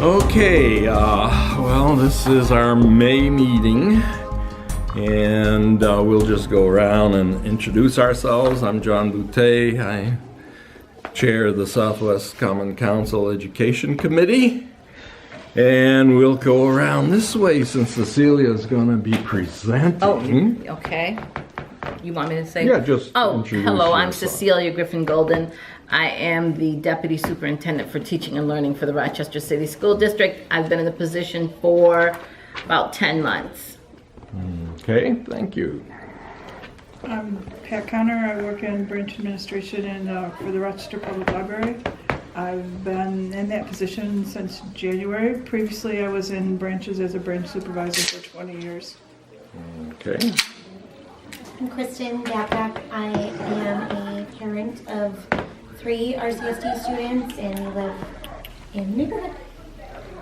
Okay, well, this is our May meeting, and we'll just go around and introduce ourselves. I'm John Boutte. I chair the Southwest Common Council Education Committee, and we'll go around this way since Cecilia is going to be presenting. Oh, okay. You want me to say? Yeah, just introduce hello, I'm yourself. Cecilia Golden. I am the Deputy Superintendent for Teaching and Learning for the Rochester City School District. I've been in the position for about 10 months. Okay, thank you. I'm Pat Connor. I work in branch administration for the Rochester Public Library. I've been in that position since January. Previously, I was in branches as a branch supervisor for 20 years. Okay. I'm Kristen Gaprak. I am a parent of 3 RCSD students and we live in the neighborhood.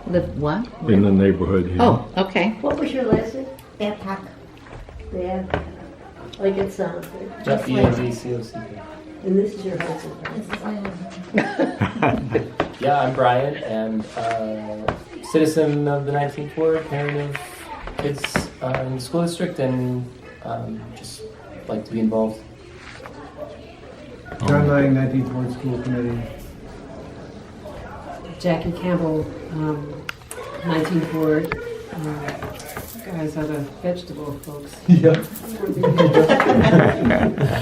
Live what? In the neighborhood here. Oh, okay. What was your last name? Gaprak. Yeah, like it sounds. Just like SWCC. And this is your husband, right? this is my husband. Yeah, I'm Brian, and citizen of the 19th Ward, parent of kids in the school district, and just like to be involved. John Lang, 19th Ward School Committee. Jackie Campbell, 19th Ward. Guys are the vegetable folks. Yeah.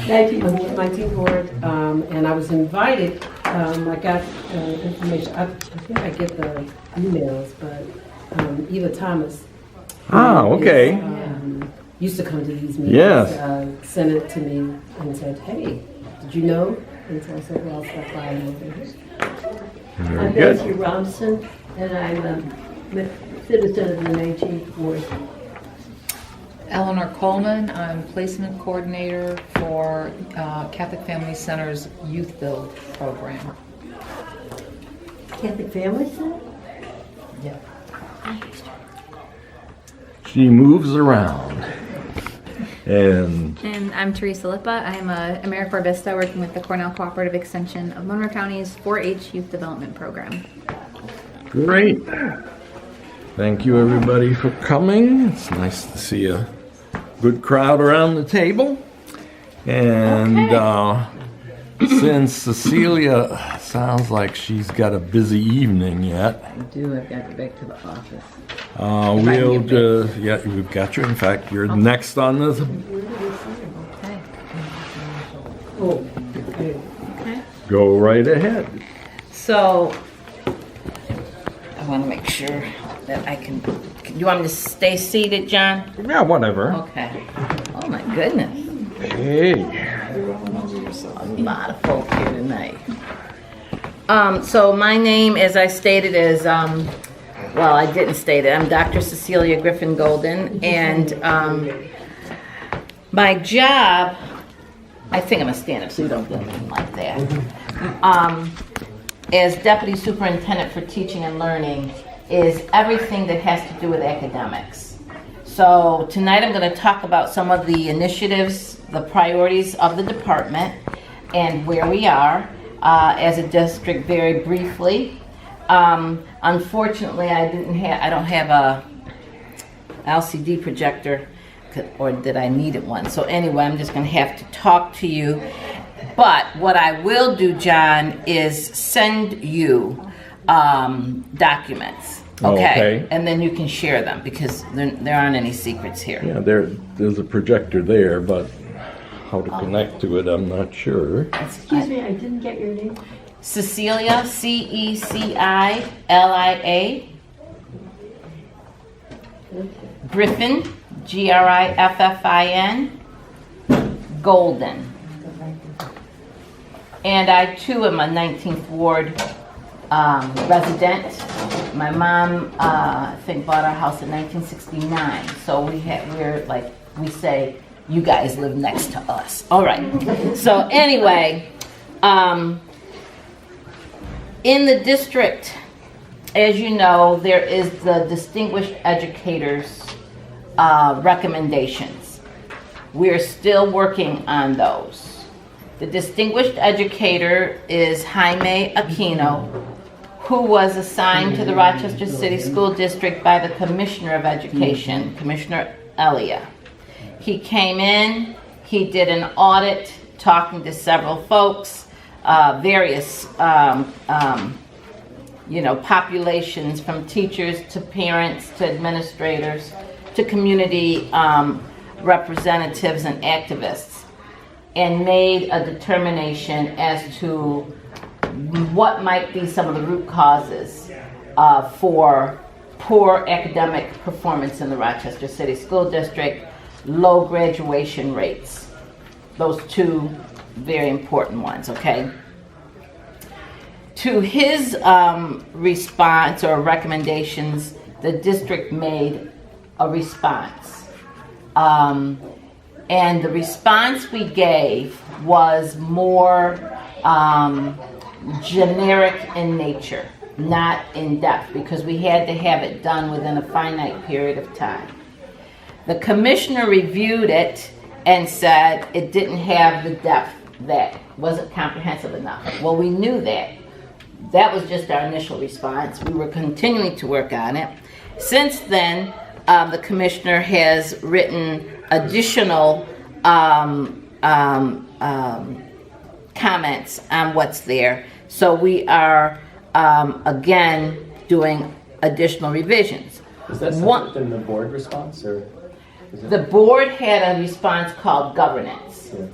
19th Ward, And I was invited, I got information, I think I get the emails, but Eva Thomas. Ah, okay. Used to come to these meetings. Yes. Sent it to me and said, hey, did you know? And so I said, well, I'll stop by and over here. Very I'm good. Nancy Robinson, and I'm a citizen of the 19th Ward. Eleanor Coleman, I'm placement coordinator for Catholic Family Center's Youth Build program. Catholic Family Center? Yeah. She moves around. And I'm Teresa Lippa. I'm a AmeriCorps Vista working with the Cornell Cooperative Extension of Monroe County's 4-H Youth Development Program. great. Thank you, everybody, for coming. It's nice to see a good crowd around the table. And since Cecilia sounds like she's got a busy evening yet, I do. I've got to go back to the office. we'll just, yeah, we've got you. In fact, you're next on this. Okay. Oh, Okay. Go right ahead. So, I want to make sure that I can. You want me to stay seated, John? Yeah, whatever. Okay. Oh my goodness. Hey. A lot of folk here tonight. So my name, as I stated, is well, I didn't state it. I'm Dr. Cecilia Golden, and my job. I think I'm gonna stand up so you don't do anything like that. As Deputy Superintendent for Teaching and Learning is everything that has to do with academics. So tonight I'm going to talk about some of the initiatives, the priorities of the department, and where we are as a district very briefly. Unfortunately, I don't have a LCD projector, or that I needed one. So anyway, I'm just going to have to talk to you. But what I will do, John, is send you documents. Okay? And then you can share them because there aren't any secrets here. Yeah, there's a projector there, but how to connect to it, I'm not sure. excuse me, I didn't get your name. Cecilia, Cecilia, Griffin, Griffin, Golden. And I too am a 19th Ward resident. My mom, I think, bought our house in 1969. So we're like, we say, you guys live next to us. All right. So anyway, in the district, as you know, there is the Distinguished Educators recommendations. We're still working on those. The Distinguished Educator is Jaime Aquino, who was assigned to the Rochester City School District by the Commissioner of Education, Commissioner Elia. He came in, he did an audit, talking to several folks, various populations, from teachers to parents to administrators to community representatives and activists, and made a determination as to what might be some of the root causes for poor academic performance in the Rochester City School District, low graduation rates. Those two very important ones, okay? To his response or recommendations, the district made a response. And the response we gave was more generic in nature, not in depth, because we had to have it done within a finite period of time. The commissioner reviewed it and said it didn't have the depth, that wasn't comprehensive enough. Well, we knew that. That was just our initial response. We were continuing to work on it. Since then, the commissioner has written additional comments on what's there. So we are, again, doing additional revisions. Is that separate than the board response, or? The board had a response called governance. Yeah.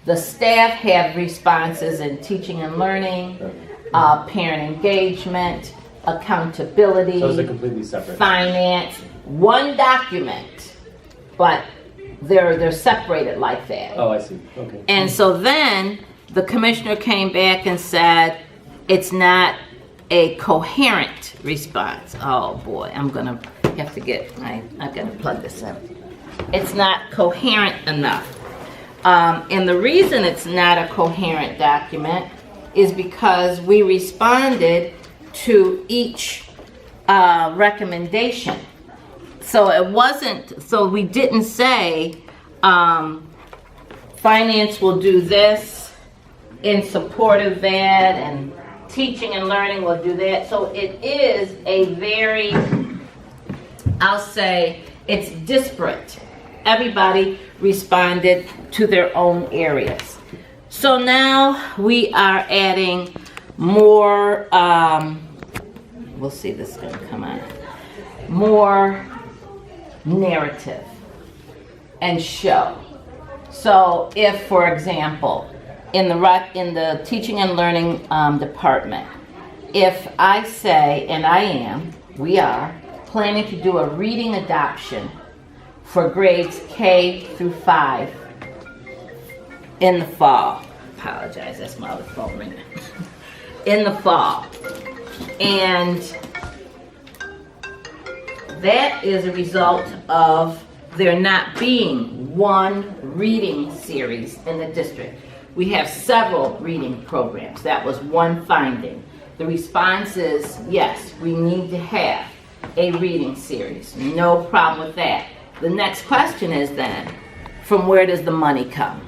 The staff had responses in teaching and learning, parent engagement, accountability, So it's completely separate. finance, one document, but they're separated like that. Oh, I see. Okay. And so then the commissioner came back and said it's not a coherent response. Oh boy, I'm gonna have to I've got to plug this in. It's not coherent enough. And the reason it's not a coherent document is because we responded to each recommendation. So it wasn't, so we didn't say finance will do this in support of that, and teaching and learning will do that. So it is a very, I'll say, it's disparate. Everybody responded to their own areas. So now we are adding more, we'll see if this is going to come on, more narrative and show. So if, for example, in the teaching and learning department, if I say, and we are planning to do a reading adoption for grades K through 5 in the fall. Apologize, that's my other phone ringing. In the fall. And that is a result of there not being one reading series in the district. We have several reading programs. That was one finding. The response is, yes, we need to have a reading series. No problem with that. The next question is then, from where does the money come?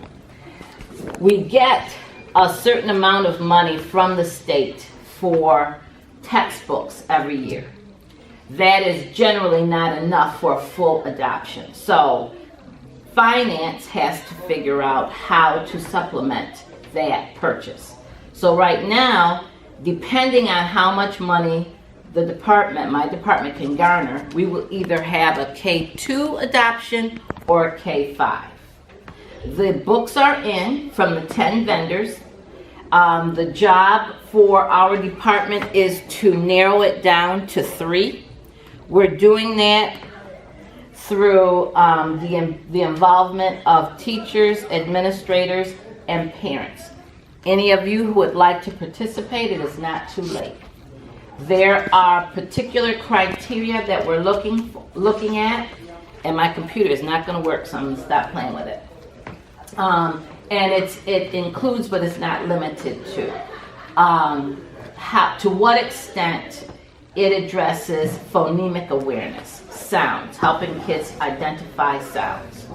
We get a certain amount of money from the state for textbooks every year. That is generally not enough for a full adoption. So finance has to figure out how to supplement that purchase. So right now, depending on how much money my department can garner, we will either have a K2 adoption or a K5. The books are in from the 10 vendors. The job for our department is to narrow it down to 3. We're doing that through the involvement of teachers, administrators, and parents. Any of you who would like to participate, it is not too late. There are particular criteria that we're looking at, and my computer is not going to work, so I'm going to stop playing with it. And it includes, but it's not limited to, to what extent it addresses phonemic awareness, sounds, helping kids identify sounds,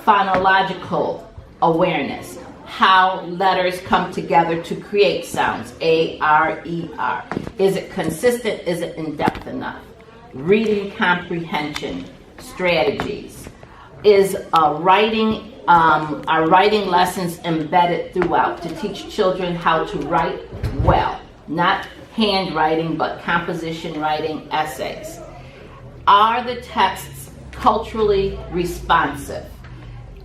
phonological awareness, how letters come together to create sounds, A-R-E-R. Is it consistent? Is it in-depth enough? Reading comprehension strategies. Is our writing lessons embedded throughout to teach children how to write well? Not handwriting, but composition writing, essays. Are the texts culturally responsive?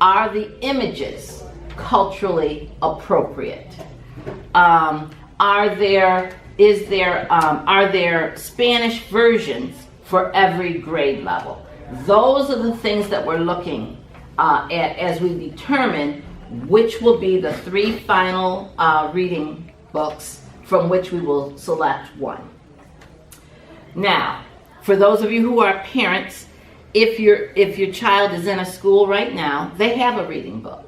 Are the images culturally appropriate? Are there Spanish versions for every grade level? Those are the things that we're looking at as we determine which will be the 3 final reading books from which we will select one. Now, for those of you who are parents, if your child is in a school right now, they have a reading book.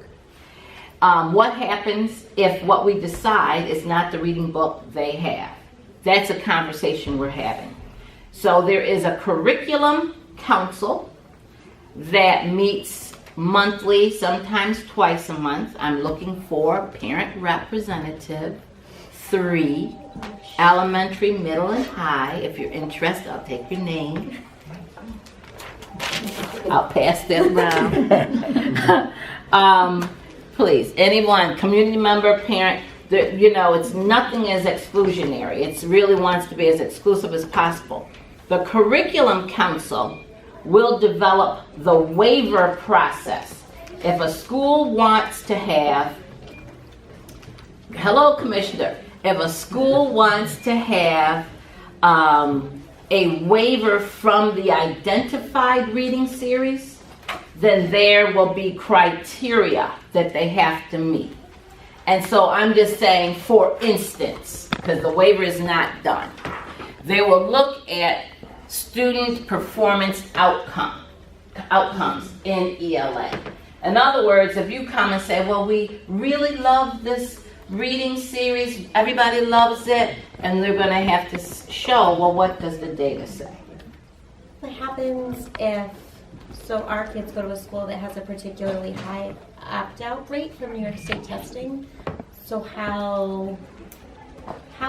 What happens if what we decide is not the reading book they have? That's a conversation we're having. So there is a curriculum council that meets monthly, sometimes twice a month. I'm looking for parent representative, 3, elementary, middle, and high. If you're interested, I'll take your name. I'll pass that around. Please, anyone, community member, parent, it's nothing as exclusionary. It really wants to be as exclusive as possible. The Curriculum Council will develop the waiver process. If a school wants to have, hello, Commissioner, if a school wants to have a waiver from the identified reading series, then there will be criteria that they have to meet. And so I'm just saying, for instance, because the waiver is not done, they will look at student performance outcomes in ELA. In other words, if you come and say, well, we really love this reading series, everybody loves it, and they're going to have to show, well, what does the data say? What happens if, so our kids go to a school that has a particularly high opt-out rate from New York State testing, so how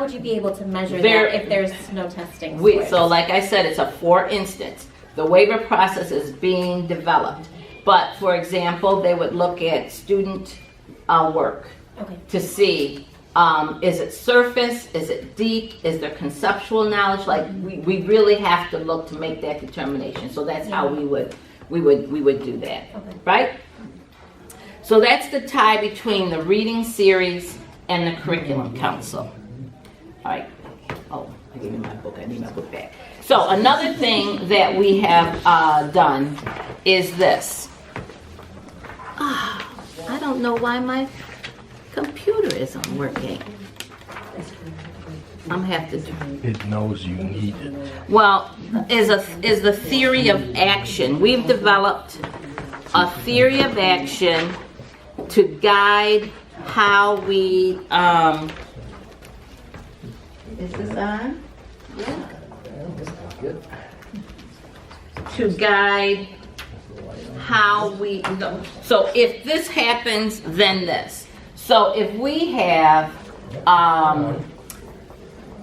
would you be able to measure that if there's no testing? So like I said, it's a for instance. The waiver process is being developed. But for example, they would look at student work to see, is it surface, is it deep, is there conceptual knowledge? Like we really have to look to make that determination. So that's how we would do that, right? So that's the tie between the reading series and the curriculum council. All right. Oh, I gave you my book. I need my book back. So another thing that we have done is this. I don't know why my computer isn't working. I'm gonna have to do. It knows you need it. Well, is the theory of action. We've developed a theory of action to guide how we. Is this on? Yeah. To guide how we. So if this happens, then this. So if we have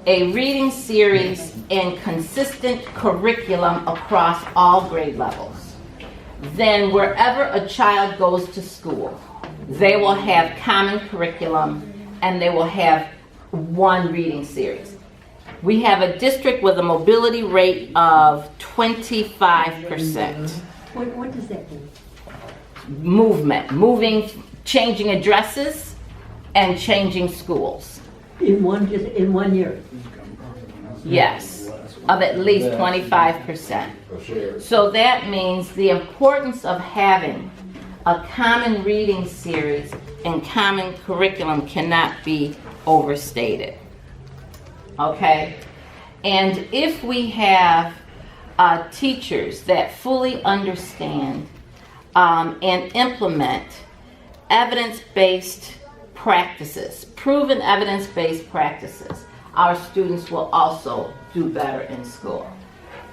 a reading series and consistent curriculum across all grade levels, then wherever a child goes to school, they will have common curriculum and they will have one reading series. We have a district with a mobility rate of 25%. What does that mean? Moving, changing addresses, and changing schools. In one year? Yes, of at least 25%. So that means the importance of having a common reading series and common curriculum cannot be overstated. Okay? And if we have teachers that fully understand and implement evidence-based practices, proven evidence-based practices, our students will also do better in school.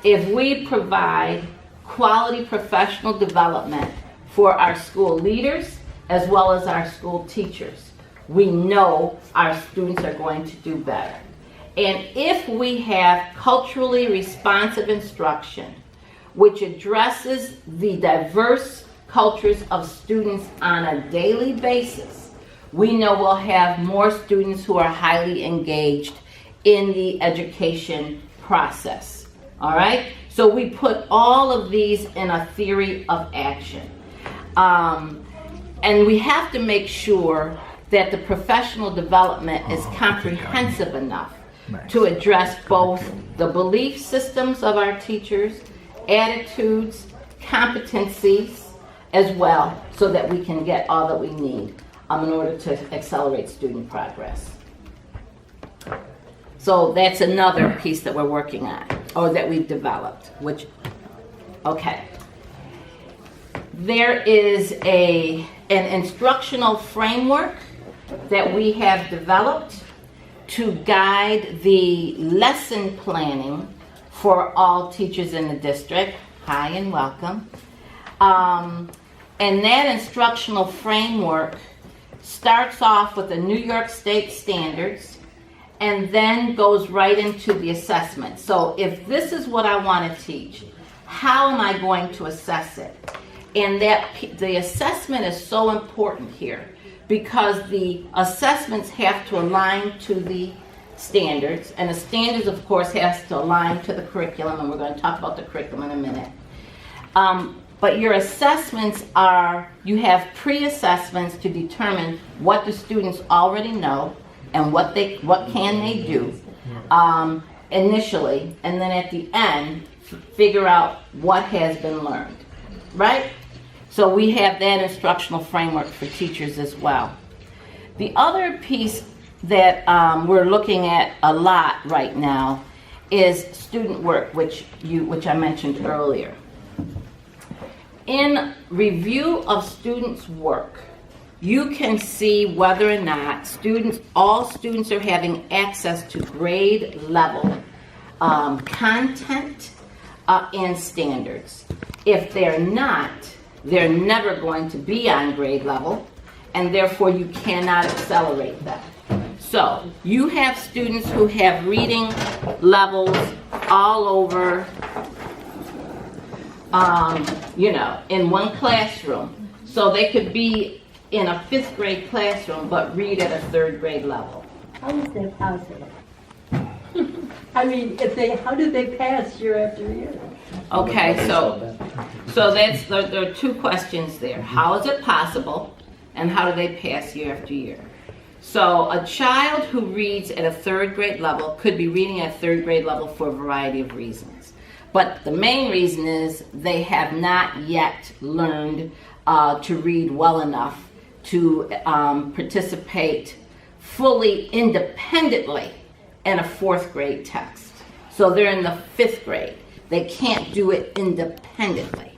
If we provide quality professional development for our school leaders as well as our school teachers, we know our students are going to do better. And if we have culturally responsive instruction, which addresses the diverse cultures of students on a daily basis, we know we'll have more students who are highly engaged in the education process. All right? So we put all of these in a theory of action. And we have to make sure that the professional development is comprehensive enough to address both the belief systems of our teachers, attitudes, competencies as well, so that we can get all that we need in order to accelerate student progress. So that's another piece that we're working on, or that we've developed, okay. There is an instructional framework that we have developed to guide the lesson planning for all teachers in the district. Hi and welcome. And that instructional framework starts off with the New York State standards and then goes right into the assessment. So if this is what I want to teach, how am I going to assess it? And the assessment is so important here, because the assessments have to align to the standards, and the standards, of course, has to align to the curriculum, and we're going to talk about the curriculum in a minute. But your assessments you have pre-assessments to determine what the students already know and what can they do initially, and then at the end, figure out what has been learned, right? So we have that instructional framework for teachers as well. The other piece that we're looking at a lot right now is student work, which I mentioned earlier. In review of students' work, you can see whether or not all students are having access to grade level content and standards. If they're not, they're never going to be on grade level, and therefore you cannot accelerate them. So you have students who have reading levels all over, in one classroom. So they could be in a 5th grade classroom but read at a 3rd grade level. How is that possible? I mean, how do they pass year after year? Okay, so there are 2 questions there. How is it possible, and how do they pass year after year? So a child who reads at a 3rd grade level could be reading at a 3rd grade level for a variety of reasons. But the main reason is they have not yet learned to read well enough to participate fully independently in a 4th grade text. So they're in the 5th grade. They can't do it independently.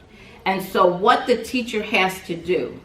And so what the teacher has to do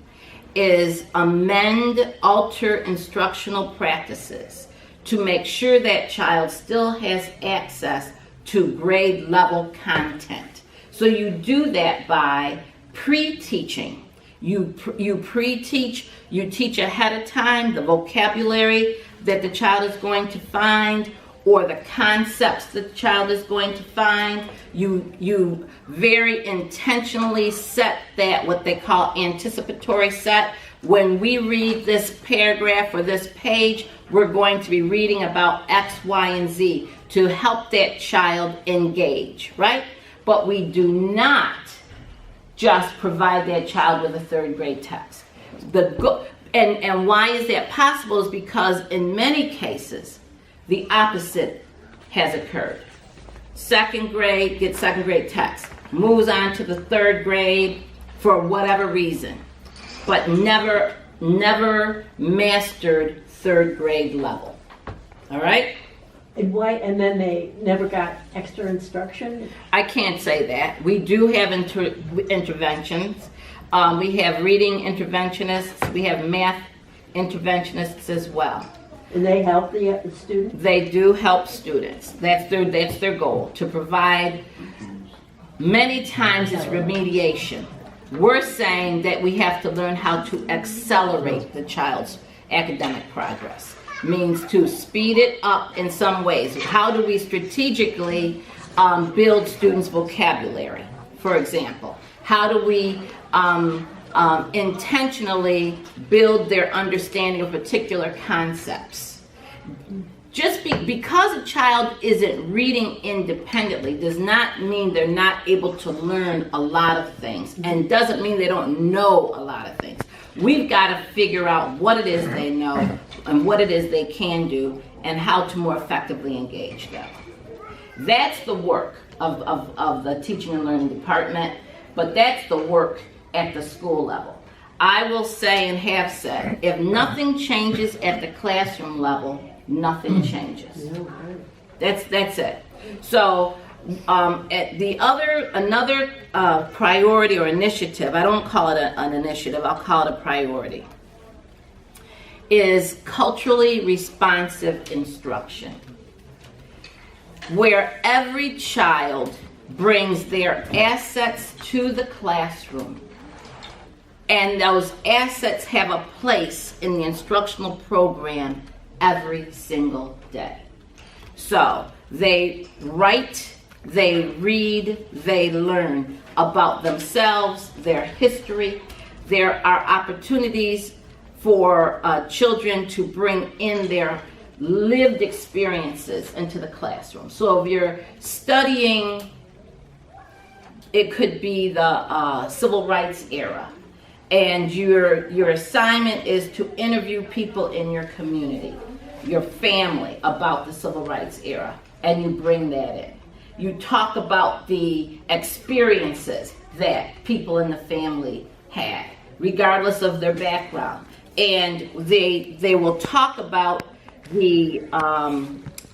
is alter instructional practices to make sure that child still has access to grade level content. So you do that by pre-teaching. You pre-teach, you teach ahead of time the vocabulary that the child is going to find, or the concepts that the child is going to find. You very intentionally set that, what they call anticipatory set. When we read this paragraph or this page, we're going to be reading about X, Y, and Z to help that child engage, right? But we do not just provide that child with a 3rd grade text. And why is that possible is because in many cases, the opposite has occurred. 2nd grade gets 2nd grade text, moves on to the 3rd grade for whatever reason, but never mastered 3rd grade level. All right? And why? And then they never got extra instruction? I can't say that. We do have interventions. We have reading interventionists. We have math interventionists as well. And they help the students? They do help students. That's their goal, to provide. Many times it's remediation. We're saying that we have to learn how to accelerate the child's academic progress. Means to speed it up in some ways. How do we strategically build students' vocabulary, for example? How do we intentionally build their understanding of particular concepts? Just because a child isn't reading independently does not mean they're not able to learn a lot of things, and doesn't mean they don't know a lot of things. We've got to figure out what it is they know and what it is they can do and how to more effectively engage them. That's the work of the teaching and learning department, but that's the work at the school level. I will say and have said, if nothing changes at the classroom level, nothing changes. That's it. So another priority or initiative, I don't call it an initiative, I'll call it a priority, is culturally responsive instruction, where every child brings their assets to the classroom, and those assets have a place in the instructional program every single day. So they write, they read, they learn about themselves, their history. There are opportunities for children to bring in their lived experiences into the classroom. So if you're studying, it could be the civil rights era, and your assignment is to interview people in your community, your family, about the civil rights era, and you bring that in. You talk about the experiences that people in the family had, regardless of their background. And they will talk about the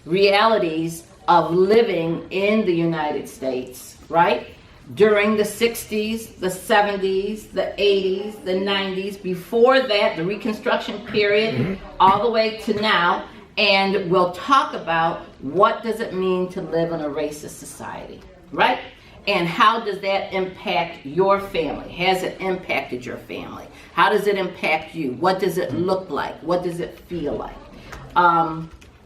realities of living in the United States, right? During the 60s, the 70s, the 80s, the 90s, before that, the Reconstruction period, all the way to now. And we'll talk about what does it mean to live in a racist society, right? And how does that impact your family? Has it impacted your family? How does it impact you? What does it look like? What does it feel like?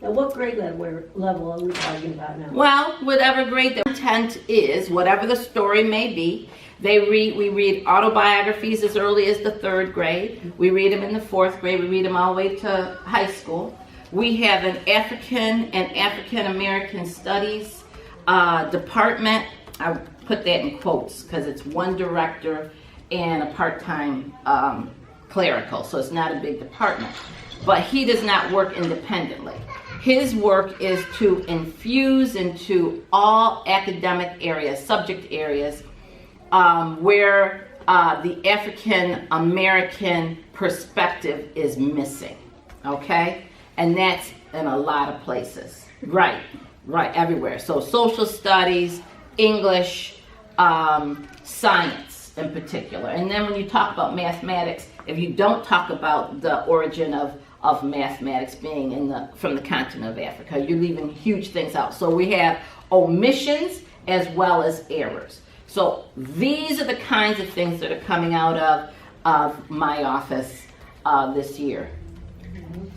Now, what grade level are we talking about now? Well, whatever grade the content is, whatever the story may be, we read autobiographies as early as the 3rd grade. We read them in the 4th grade. We read them all the way to high school. We have an African and African American Studies department. I put that in quotes because it's one director and a part-time clerical, so it's not a big department. But he does not work independently. His work is to infuse into all academic areas, subject areas, where the African American perspective is missing, okay? And that's in a lot of places. Right, everywhere. So social studies, English, science in particular. And then when you talk about mathematics, if you don't talk about the origin of mathematics being from the continent of Africa, you're leaving huge things out. So we have omissions as well as errors. So these are the kinds of things that are coming out of my office this year.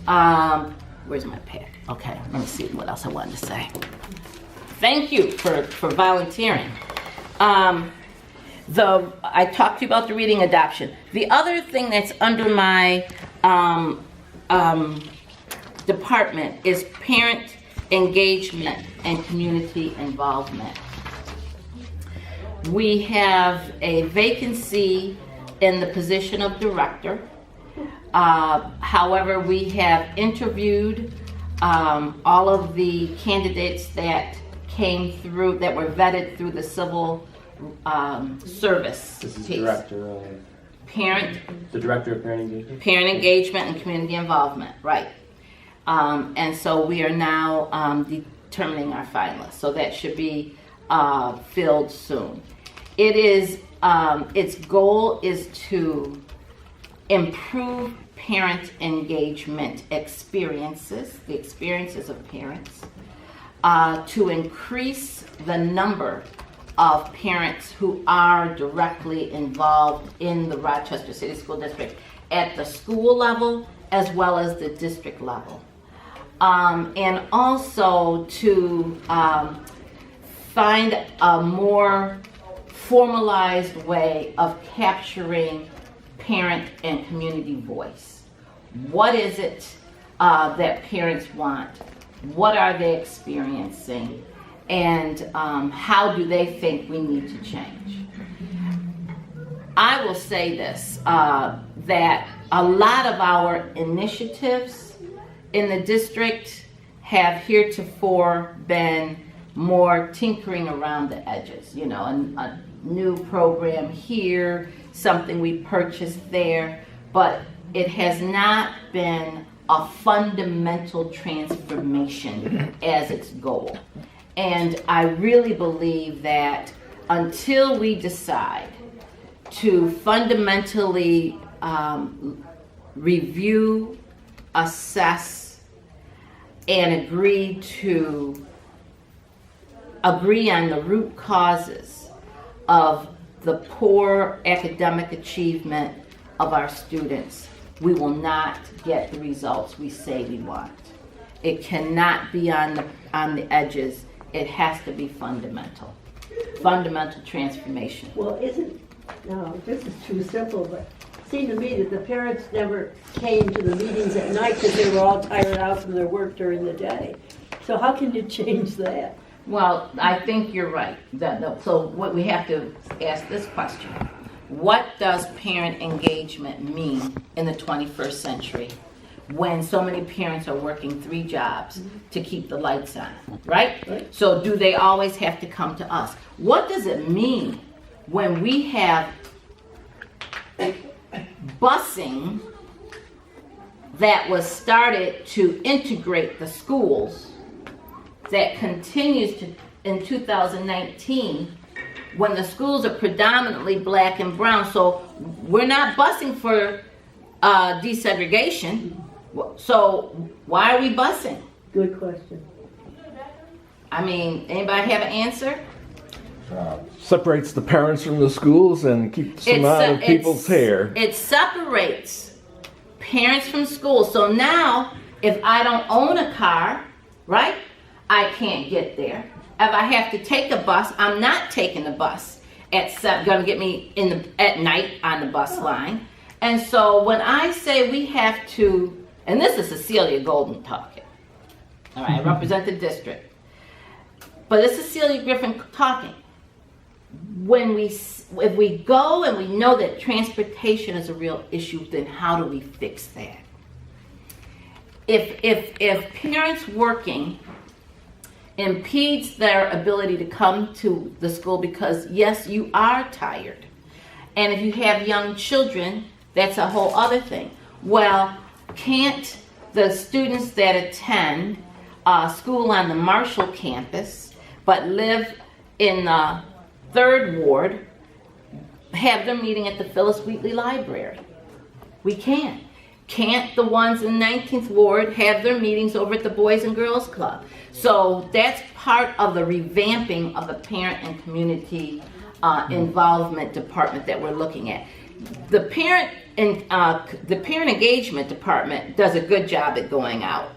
Where's my pack? Okay, let me see what else I wanted to say. Thank you for volunteering. I talked to you about the reading adoption. The other thing that's under my department is parent engagement and community involvement. We have a vacancy in the position of director. However, we have interviewed all of the candidates that came through, that were vetted through the civil service. This is piece. director of the director of parent engagement. Parent engagement and community involvement, right? And so we are now determining our finalists. So that should be filled soon. It is its goal is to improve parent engagement experiences, the experiences of parents, to increase the number of parents who are directly involved in the Rochester City School District at the school level as well as the district level. And also to find a more formalized way of capturing parent and community voice. What is it that parents want? What are they experiencing? And how do they think we need to change? I will say this, that a lot of our initiatives in the district have heretofore been more tinkering around the edges, you know, a new program here, something we purchased there, but it has not been a fundamental transformation as its goal. And I really believe that until we decide to fundamentally review, assess, and agree on the root causes of the poor academic achievement of our students, we will not get the results we say we want. It cannot be on the edges. It has to be fundamental transformation. Well, no, this is too simple, but it seemed to me that the parents never came to the meetings at night because they were all tired out from their work during the day. So how can you change that? Well, I think you're right. So what we have to ask this question: what does parent engagement mean in the 21st century when so many parents are working 3 jobs to keep the lights on, right? So do they always have to come to us? What does it mean when we have busing that was started to integrate the schools that continues to in 2019 when the schools are predominantly black and brown? So we're not busing for desegregation. So why are we busing? Good question. I mean, anybody have an answer? Separates the parents from the schools and keeps them out of people's hair. It separates parents from schools. So now, if I don't own a car, right, I can't get there. If I have to take a bus, I'm not taking the bus going to get me at night on the bus line. And so when I say we have to, and this is Cecilia Golden talking, all right, I represent the district, but it's Cecilia Griffin talking. If we go and we know that transportation is a real issue, then how do we fix that? If parents working impedes their ability to come to the school because, yes, you are tired, and if you have young children, that's a whole other thing. Well, can't the students that attend school on the Marshall campus but live in the 3rd Ward have their meeting at the Phyllis Wheatley Library? We can. Can't the ones in 19th Ward have their meetings over at the Boys and Girls Club? So that's part of the revamping of the parent and community involvement department that we're looking at. The parent engagement department does a good job at going out.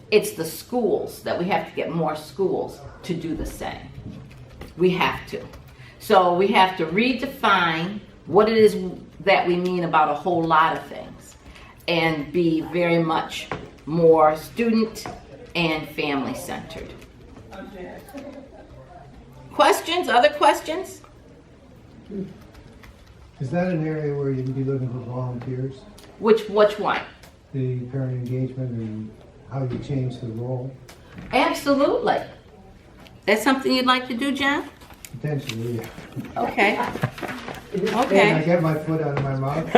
It's the schools that we have to get more schools to do the same. We have to. So we have to redefine what it is that we mean about a whole lot of things and be very much more student and family centered. Questions? Other questions? Is that an area where you can be looking for volunteers? Which one? The parent engagement and how you change the role? Absolutely. That's something you'd like to do, John? Potentially, yeah. Okay. Can I Okay. get my foot out of my mouth?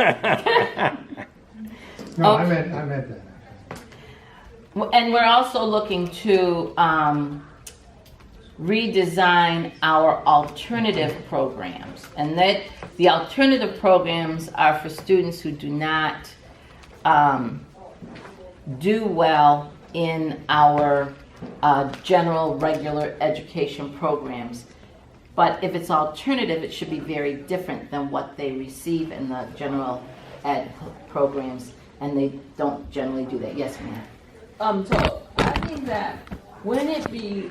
No, I meant that. And we're also looking to redesign our alternative programs. And that the alternative programs are for students who do not do well in our general regular education programs. But if it's alternative, it should be very different than what they receive in the general ed programs. and they don't generally do that. Yes, ma'am. So I think that wouldn't it be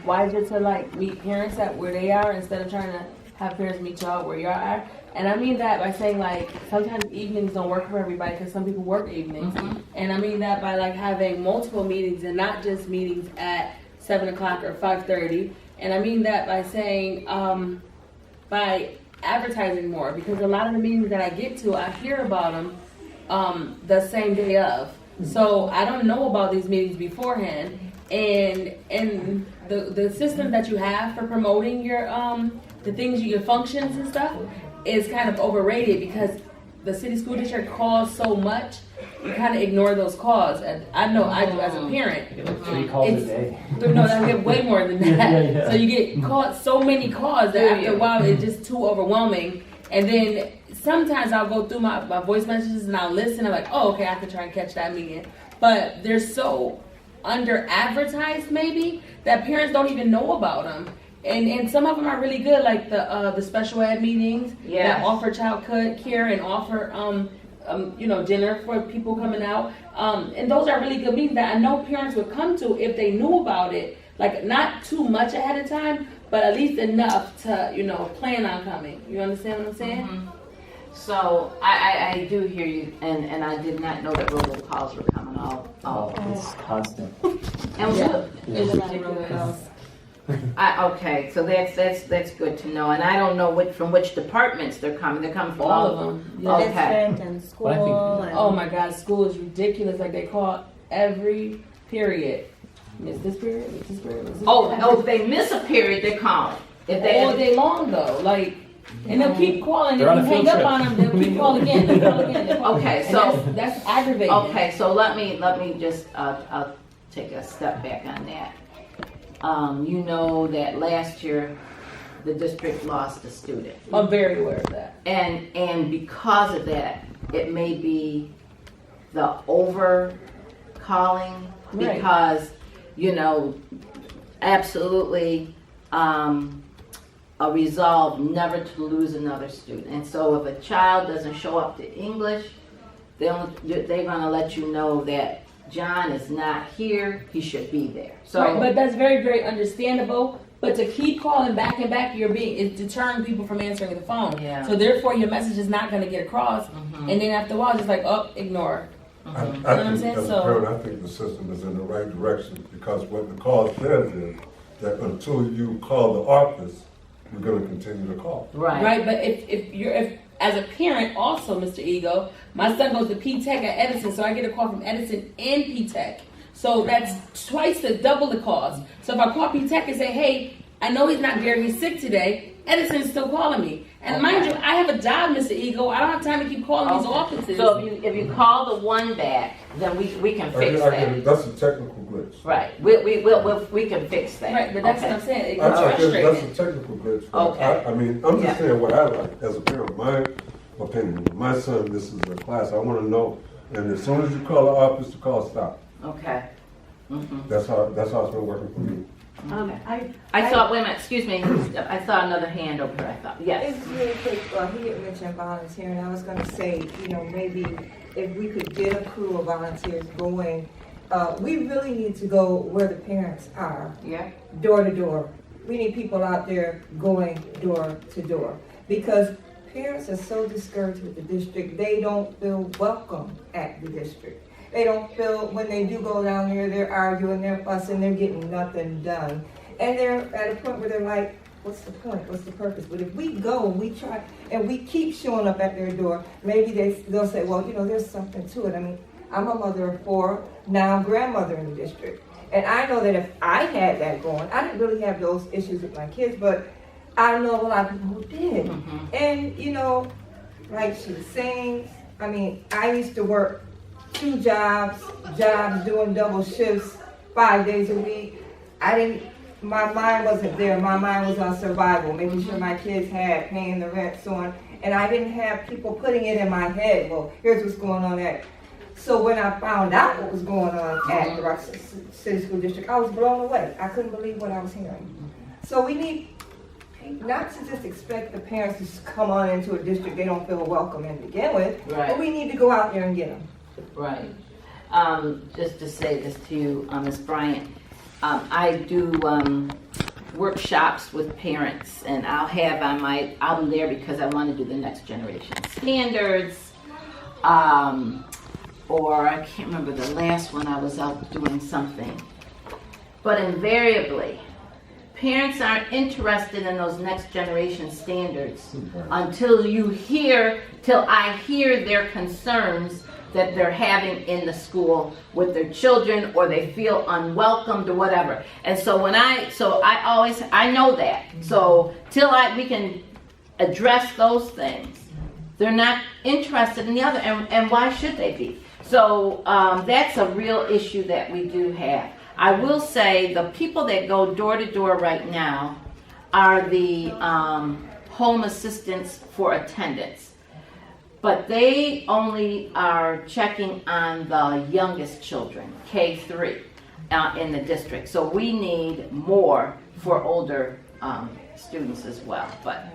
wiser to like meet parents at where they are instead of trying to have parents meet y'all where y'all are? And I mean that by saying like sometimes evenings don't work for everybody because some people work evenings. And I mean that by like having multiple meetings and not just meetings at 7 o'clock or 5:30. And I mean that by saying by advertising more, because a lot of the meetings that I get to, I hear about them the same day of. So I don't know about these meetings beforehand, and the system that you have for promoting your the things, your functions and stuff, is kind of overrated because the city school district calls so much. You kind of ignore those calls, and I know I do as a parent. You get like 3 calls a day. No, I get way more than that. Yeah. So you get called so many calls that after a while it's just too overwhelming. And then sometimes I'll go through my voice messages and I'll listen. I'm like, oh, okay, I can try and catch that meeting. But they're so under advertised maybe that parents don't even know about them. And some of them are really good, like the special ed meetings that offer child care and offer dinner for people coming out. And those are really good meetings that I know parents would come to if they knew about it. Like not too much ahead of time, but at least enough to, plan on coming. You understand what I'm saying? So I do hear you, and I did not know that robocalls were coming all. It's constant. And okay, so that's good to know, and I don't know from which departments they're coming. They're coming from All of them. Yeah. Okay. And school. Oh my God, school is ridiculous. Like they call every period. Miss this period, miss this period, miss this period. If they miss a period, they call it. All day long though, like, and they'll keep calling. They're If on you a hang field up trip. on them, they'll keep calling again. They'll call again. They'll call Okay, again. so- And that's aggravating. Okay, so let me just I'll take a step back on that. You know that last year the district lost a student, I'm very aware of that. and because of that, it may be the over calling Right. because absolutely a resolve never to lose another student. And so if a child doesn't show up to English, they're gonna let you know that John is not here, he should be there. So Right, but that's very, very understandable. But to keep calling back and back, it's deterring people from answering the phone. Yeah. So therefore, your message is not going to get across. And then after a while, it's like, ignore. I what I'm think saying? as a So- parent, I think the system is in the right direction because what the call says is that until you call the office, you're going to continue to call. Right, but if as a parent also, Mr. Ego, my son goes to P-Tech at Edison, so I get a call from Edison and P-Tech. So that's double the cost. So if I call P-Tech and say, hey, I know he's not there, he's sick today, Edison's still calling me. And mind you, I have a job, Mr. Ego. I don't have time to keep calling these offices. So if you call the one back, then we can fix I get that. it. That's a technical glitch. Right, we can fix that. Right, but that's what I'm saying. It I gets think frustrating. that's a technical glitch. Okay. I'm just Yeah. saying what I like as a parent. My opinion. My son, this is a class. I want to know. And as soon as you call the office, the call stop. Okay. Mm-hmm. That's how it's been working for me. I saw, wait a minute, excuse me, I saw another hand over here, I thought, yes. It's really quick. He had mentioned volunteering. I was going to say, maybe if we could get a crew of volunteers going, we really need to go where the parents are. Yeah. Door to door. We need people out there going door to door because parents are so discouraged with the district. They don't feel welcome at the district. They don't feel, when they do go down there, they're arguing, they're fussing, they're getting nothing done. And they're at a point where they're like, what's the point? What's the purpose? But if we go and we try and we keep showing up at their door, maybe they'll say, well, there's something to it. I mean, I'm a mother of 4, now I'm grandmother in the district. And I know that if I had that going, I didn't really have those issues with my kids, but I know a lot of people who did. Mm-hmm. And, like she was saying, I mean, I used to work 2 jobs, doing double shifts, 5 days a week. My mind wasn't there. My mind was on survival, making sure my kids had, paying the rent, so on. And I didn't have people putting it in my head, well, here's what's going on at. So when I found out what was going on at the Rochester City School District, I was blown away. I couldn't believe what I was hearing. So we need not to just expect the parents to just come on into a district they don't feel welcome in to begin with, Right. but we need to go out there and get them. Right. Just to say this to you, Ms. Bryant, I do workshops with parents, and I'll be there because I want to do the next generation standards, or I can't remember the last one I was out doing something. But invariably, parents aren't interested in those next generation standards until I hear their concerns that they're having in the school with their children, or they feel unwelcomed or whatever. And so I know that. So till we can address those things, they're not interested in the other, and why should they be? So that's a real issue that we do have. I will say the people that go door to door right now are the home assistants for attendance. But they only are checking on the youngest children, K-3, in the district. So we need more for older students as well. But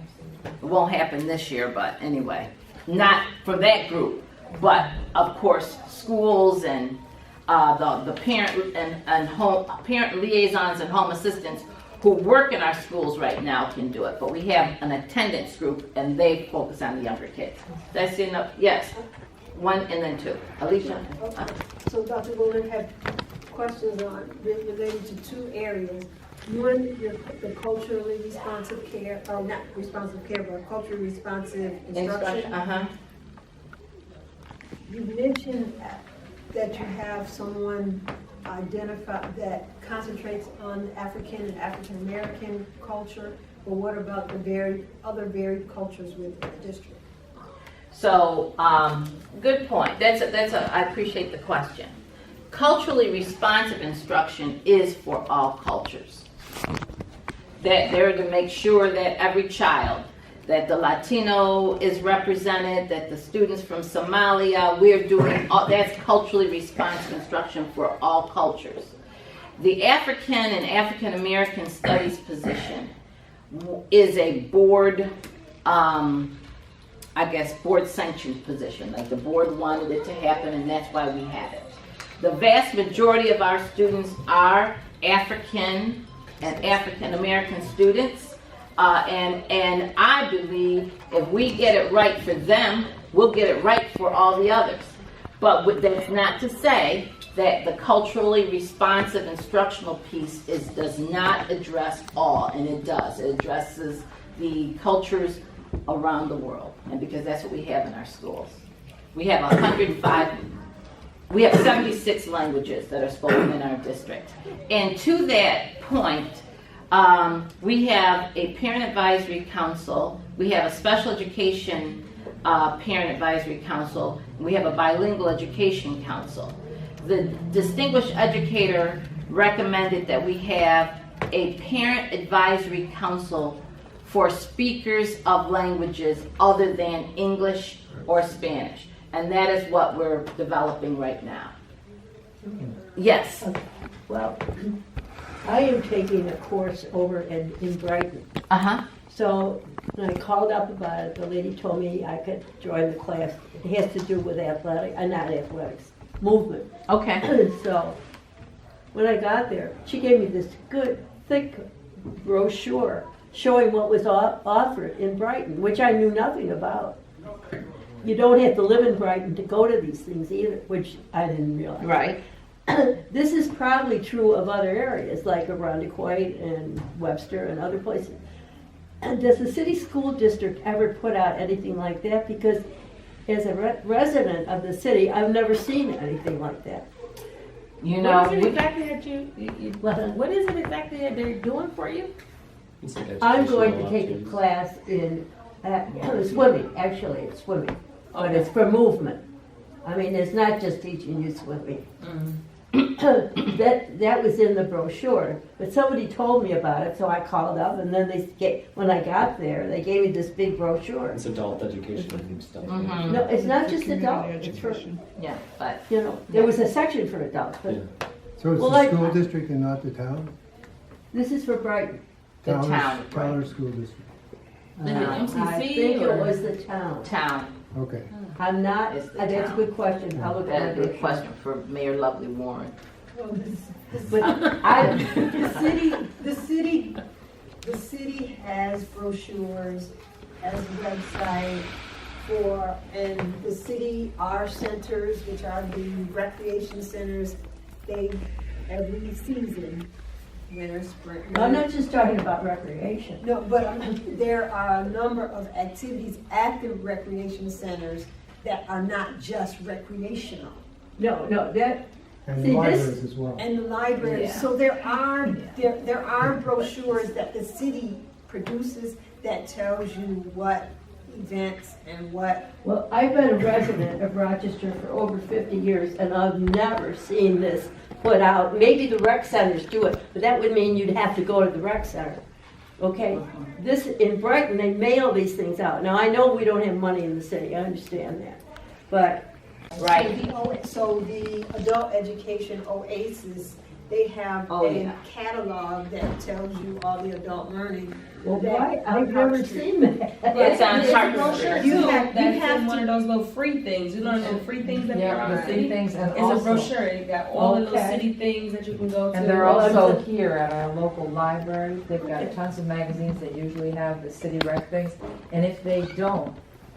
it won't happen this year, but anyway. Not for that group, but of course schools and the parent and parent liaisons and home assistants who work in our schools right now can do it, but we have an attendance group and they focus on the younger kids. Did I see enough? Yes. One and then two. Alicia? Okay. So Dr. Golden had questions related to two areas. One, the culturally responsive care, or not responsive care, but culturally responsive instruction. You mentioned that you have someone identify that concentrates on African and African American culture, but what about the other varied cultures within the district? So, good point. I appreciate the question. Culturally responsive instruction is for all cultures. That they're to make sure that every child, that the Latino is represented, that the students from Somalia, that's culturally responsive instruction for all cultures. The African and African American Studies position is a board, board sanctioned position. Like the board wanted it to happen and that's why we have it. The vast majority of our students are African and African American students. And I believe if we get it right for them, we'll get it right for all the others. But that's not to say that the culturally responsive instructional piece does not address all, and it does. It addresses the cultures around the world, and because that's what we have in our schools. We have 76 languages that are spoken in our district. And to that point, we have a parent advisory council, we have a special education parent advisory council, and we have a bilingual education council. The distinguished educator recommended that we have a parent advisory council for speakers of languages other than English or Spanish. And that is what we're developing right now. Yes. Well, I am taking a course over in Brighton. So when I called up about it, the lady told me I could join the class. It has to do with movement. Okay. So when I got there, she gave me this good, thick brochure showing what was offered in Brighton, which I knew nothing about. You don't have to live in Brighton to go to these things either, which I didn't realize. Right. This is probably true of other areas like Irondequoit and Webster and other places. And does the city school district ever put out anything like that? Because as a resident of the city, I've never seen anything like that. You know, what is it exactly what is it exactly that they're doing for you? I'm going to take a class in swimming. Actually, it's swimming, but it's for movement. I mean, it's not just teaching you swimming. That was in the brochure, but somebody told me about it, so I called up, and then when I got there, they gave me this big brochure. It's adult education stuff. No, it's not just adult. It's for, but there was a section for adults. But, So it's the school district and not the town? This is for Brighton. The town, Town or right. school district? Is it I MCC think it or? was the town. Town. Okay. I'm not, It's the that's a town. good question. I'll look at That's a good it. question for Mayor Lovely Warren. But The city has brochures, has a website for, and the city, our centers, which are the recreation centers, they, every season, winter, spring. I'm not just talking about recreation. No, but there are a number of activities at the recreation centers that are not just recreational. No, that, And See, the this- libraries as well. And the libraries, Yeah. so there are brochures that the city produces that tells you what events and what. well, I've been a resident of Rochester for over 50 years, and I've never seen this put out. Maybe the rec centers do it, but that would mean you'd have to go to the rec center. Okay? This, in Brighton, they mail these things out. Now, I know we don't have money in the city, I understand that. But, Right. So the adult education OASIS, they have Oh, a yeah. catalog that tells you all the adult learning. well, that why, on I've never Park Street. seen that. It's on There's a Park brochure Street. You too, have- that's you have in one to- of those little free things. You know the little free things that are Yeah, on the the free city? things and It's a also, brochure. You got all the little Okay. city things that you can go to. and they're Well, also it's here at our local library. They've got tons of magazines that usually have the city rec things. And if they don't,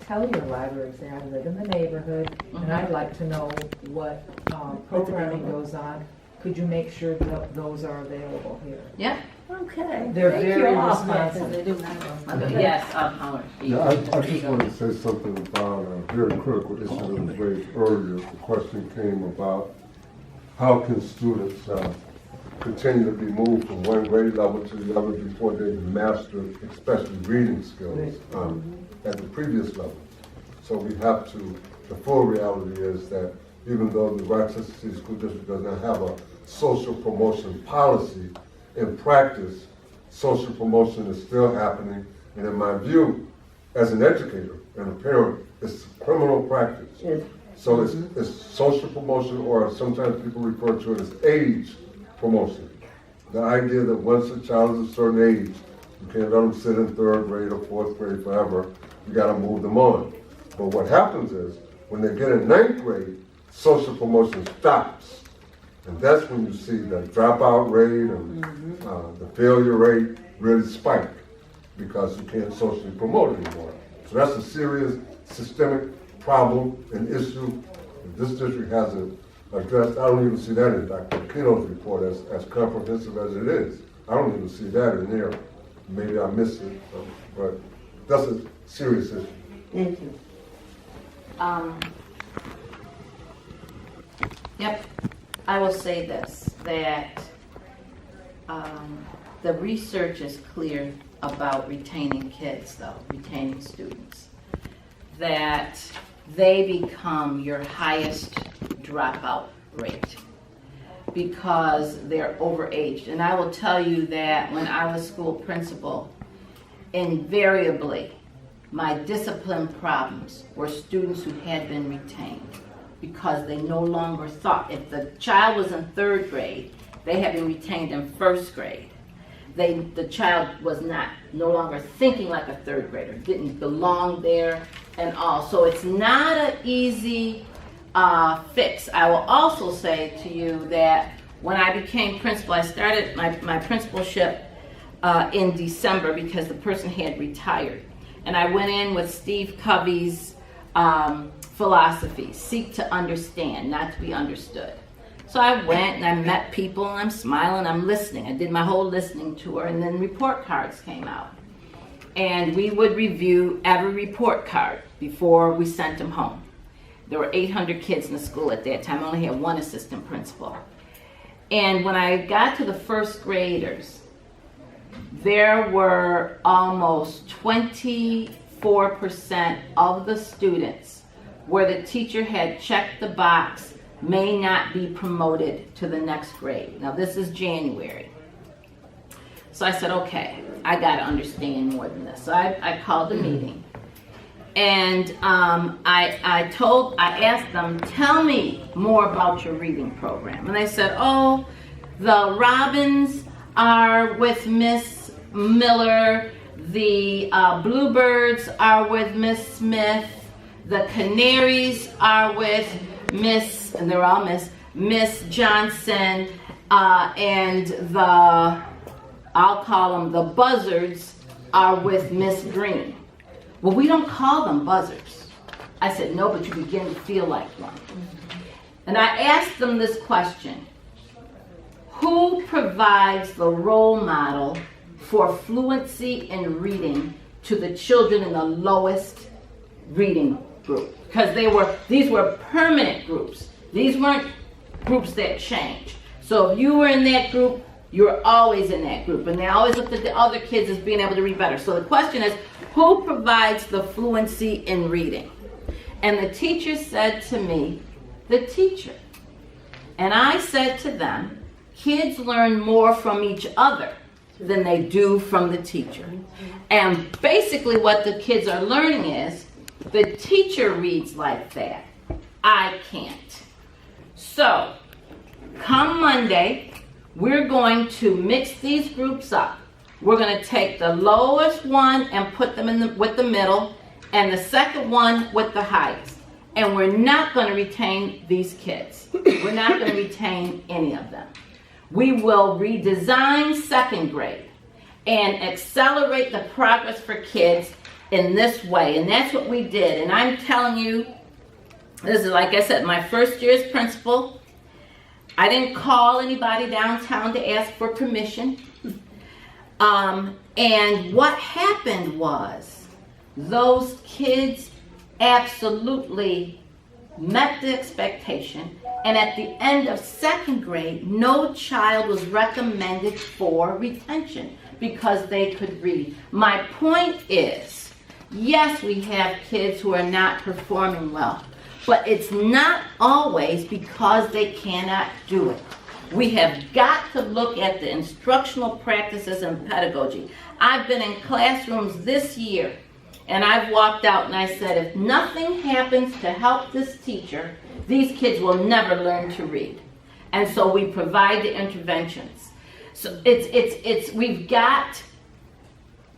tell your libraries there. I live in the neighborhood and I'd like to know what programming goes on. Could you make sure that those are available here? Yeah. Okay. They're Thank very you all. responsive. They do have those. Yes, Howard. Yeah, I just wanted to say something about a very critical issue that was raised earlier. The question came about how can students continue to be moved from one grade level to the other before they master, especially reading skills, at the previous level. So we have to, the full reality is that even though the Rochester City School District does not have a social promotion policy, in practice, social promotion is still happening. And in my view, as an educator and a parent, it's criminal practice. Yes. So it's social promotion, or sometimes people refer to it as age promotion. The idea that once a child is a certain age, you can't let them sit in third grade or fourth grade forever. You got to move them on. But what happens is, when they get in ninth grade, social promotion stops. And that's when you see the dropout rate and the failure rate really spike, because you can't socially promote anymore. So that's a serious systemic problem and issue that this district hasn't addressed. I don't even see that in Dr. Kino's report as comprehensive as it is. I don't even see that in there. Maybe I missed it, but that's a serious issue. Thank you. Yep. I will say this, that the research is clear about retaining kids, though, retaining students, that they become your highest dropout rate because they're overaged. And I will tell you that when I was school principal, invariably, my discipline problems were students who had been retained because they no longer thought. If the child was in third grade, they had been retained in first grade. The child was no longer thinking like a third grader, didn't belong there and all. So it's not an easy fix. I will also say to you that when I became principal, I started my principalship in December because the person had retired. And I went in with Steve Covey's philosophy, seek to understand, not to be understood. So I went and I met people and I'm smiling, I'm listening. I did my whole listening tour, and then report cards came out. And we would review every report card before we sent them home. There were 800 kids in the school at that time. I only had one assistant principal. And when I got to the first graders, there were almost 24% of the students where the teacher had checked the box, may not be promoted to the next grade. Now this is January. So I said, okay, I got to understand more than this. So I called a meeting. And I asked them, tell me more about your reading program. And they said, oh, the Robins are with Miss Miller. The Bluebirds are with Miss Smith. The Canaries are with Miss, and they're all Miss Johnson. And I'll call them the Buzzards are with Miss Green. Well, we don't call them buzzards. I said, no, but you begin to feel like one. And I asked them this question: who provides the role model for fluency in reading to the children in the lowest reading group? Because these were permanent groups. These weren't groups that change. So if you were in that group, you were always in that group. And they always looked at the other kids as being able to read better. So the question is, who provides the fluency in reading? And the teacher said to me, the teacher. And I said to them, kids learn more from each other than they do from the teacher. And basically what the kids are learning is, the teacher reads like that, I can't. So, come Monday, we're going to mix these groups up. We're going to take the lowest one and put them with the middle, and the second one with the highest. And we're not going to retain these kids. We're not going to retain any of them. We will redesign second grade and accelerate the progress for kids in this way. And that's what we did. And I'm telling you, this is, like I said, my first year as principal. I didn't call anybody downtown to ask for permission. And what happened was, those kids absolutely met the expectation, and at the end of second grade, no child was recommended for retention because they could read. My point is, yes, we have kids who are not performing well, but it's not always because they cannot do it. We have got to look at the instructional practices and pedagogy. I've been in classrooms this year, and I've walked out and I said, if nothing happens to help this teacher, these kids will never learn to read. And so we provide the interventions. So we've got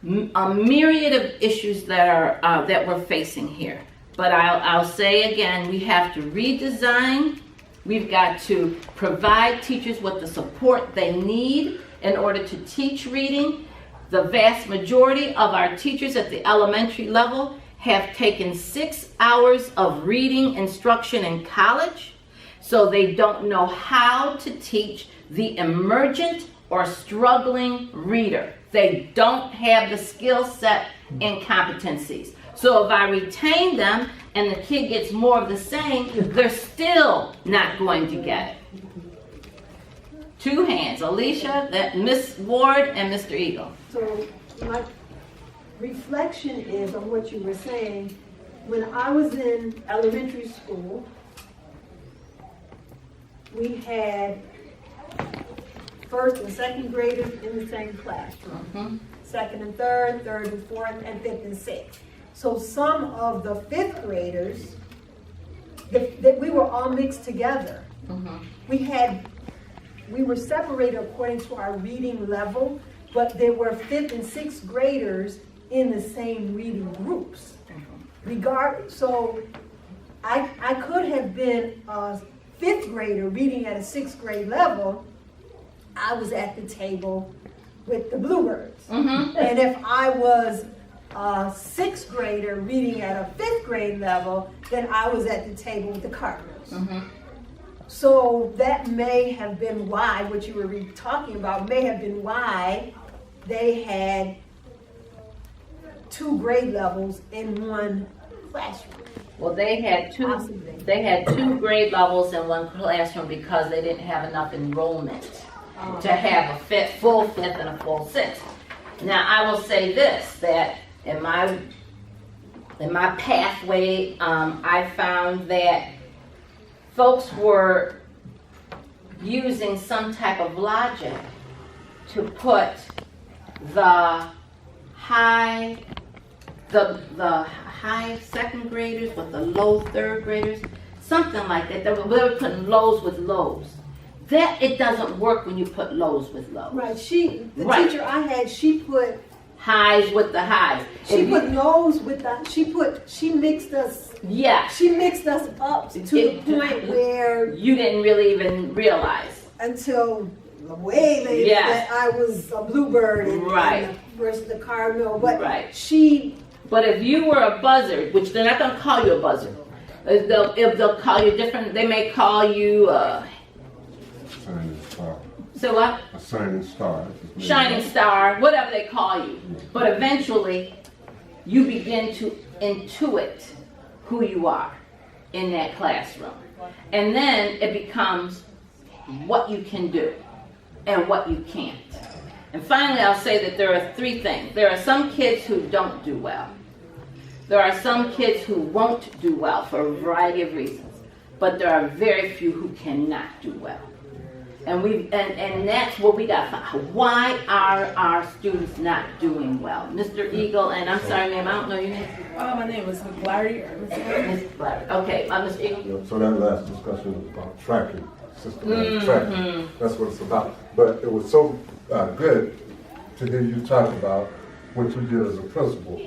a myriad of issues that we're facing here. But I'll say again, we have to redesign. We've got to provide teachers with the support they need in order to teach reading. The vast majority of our teachers at the elementary level have taken 6 hours of reading instruction in college, so they don't know how to teach the emergent or struggling reader. They don't have the skill set and competencies. So if I retain them and the kid gets more of the same, they're still not going to get it. Two hands, Alicia, Miss Ward, and Mr. Eagle. So my reflection is on what you were saying. When I was in elementary school, we had first and second graders in the same classroom. Mm-hmm. Second and third and fourth, and fifth and sixth. So some of the fifth graders, that we were all mixed together. Mm-hmm. We were separated according to our reading level, but there were fifth and sixth graders in the same reading groups. So I could have been a fifth grader reading at a sixth grade level. I was at the table with the Bluebirds. Mm-hmm. And if I was a sixth grader reading at a fifth grade level, then I was at the table with the Cardinals. Mm-hmm. So that may have been why, what you were talking about, may have been why they had 2 grade levels in one classroom. Well, they had two grade levels in one classroom because they didn't have enough enrollment to have a full fifth and a full sixth. Now, I will say this, that in my pathway, I found that folks were using some type of logic to put the high second graders with the low third graders, something like that. They were putting lows with lows. That it doesn't work when you put lows with lows. Right, the Right. teacher I had, she put Highs with the highs. If you- lows with the, she mixed us, yeah. she mixed us up to the point where, You didn't really even realize. until way later, Yes. that I was a bluebird Right. versus the cardinal, but Right. she, But if you were a buzzard, which they're not going to call you a buzzard, if they'll call you different, they may call you, Shining star. so what? A shining star. Shining star, whatever they call you. But eventually, you begin to intuit who you are in that classroom. And then it becomes what you can do and what you can't. And finally, I'll say that there are three things. There are some kids who don't do well. There are some kids who won't do well for a variety of reasons. But there are very few who cannot do well. And that's what we got to find. Why are our students not doing well? Mr. Eagle, and I'm sorry, ma'am, I don't know your name. My name is Flaherty. Ms. Blair. Okay, Mr. Eagle. So that last discussion was about tracking, systematic tracking. That's what it's about. But it was so good to hear you talk about what you did as a principal.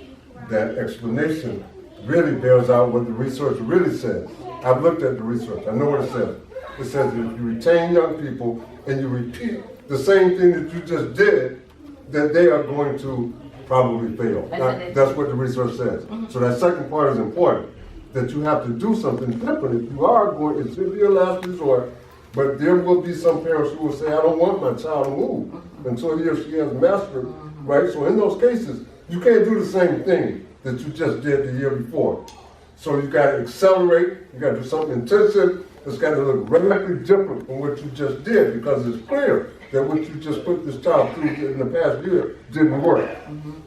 That explanation really bears out what the research really says. I've looked at the research. I know what it says. It says that if you retain young people and you repeat the same thing that you just did, that they are going to probably fail. That's what the research says. So that second part is important, that you have to do something different. If you are going, it's going to be your last resort, but there will be some parents who will say, I don't want my child to move until he or she has mastered, right? So in those cases, you can't do the same thing that you just did the year before. So you got to accelerate, you got to do something intensive. It's got to look radically different from what you just did, because it's clear that what you just put this child through in the past year didn't work.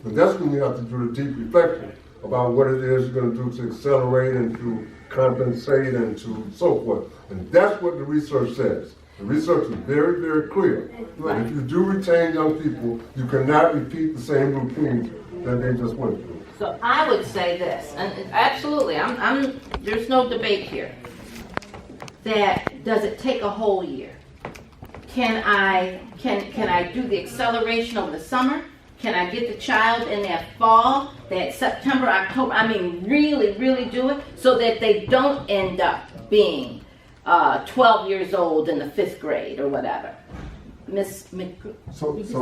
But that's when you have to do the deep reflection about what it is you're going to do to accelerate and to compensate and to so forth. And that's what the research says. The research is very, very clear. That if you do retain young people, you cannot repeat the same routines that they just went through. So I would say this, and absolutely, there's no debate here. That does it take a whole year? Can I do the acceleration over the summer? Can I get the child in that fall, that September, October? I mean, really, really do it so that they don't end up being 12 years old in the 5th grade or whatever. Miss McGrew. So just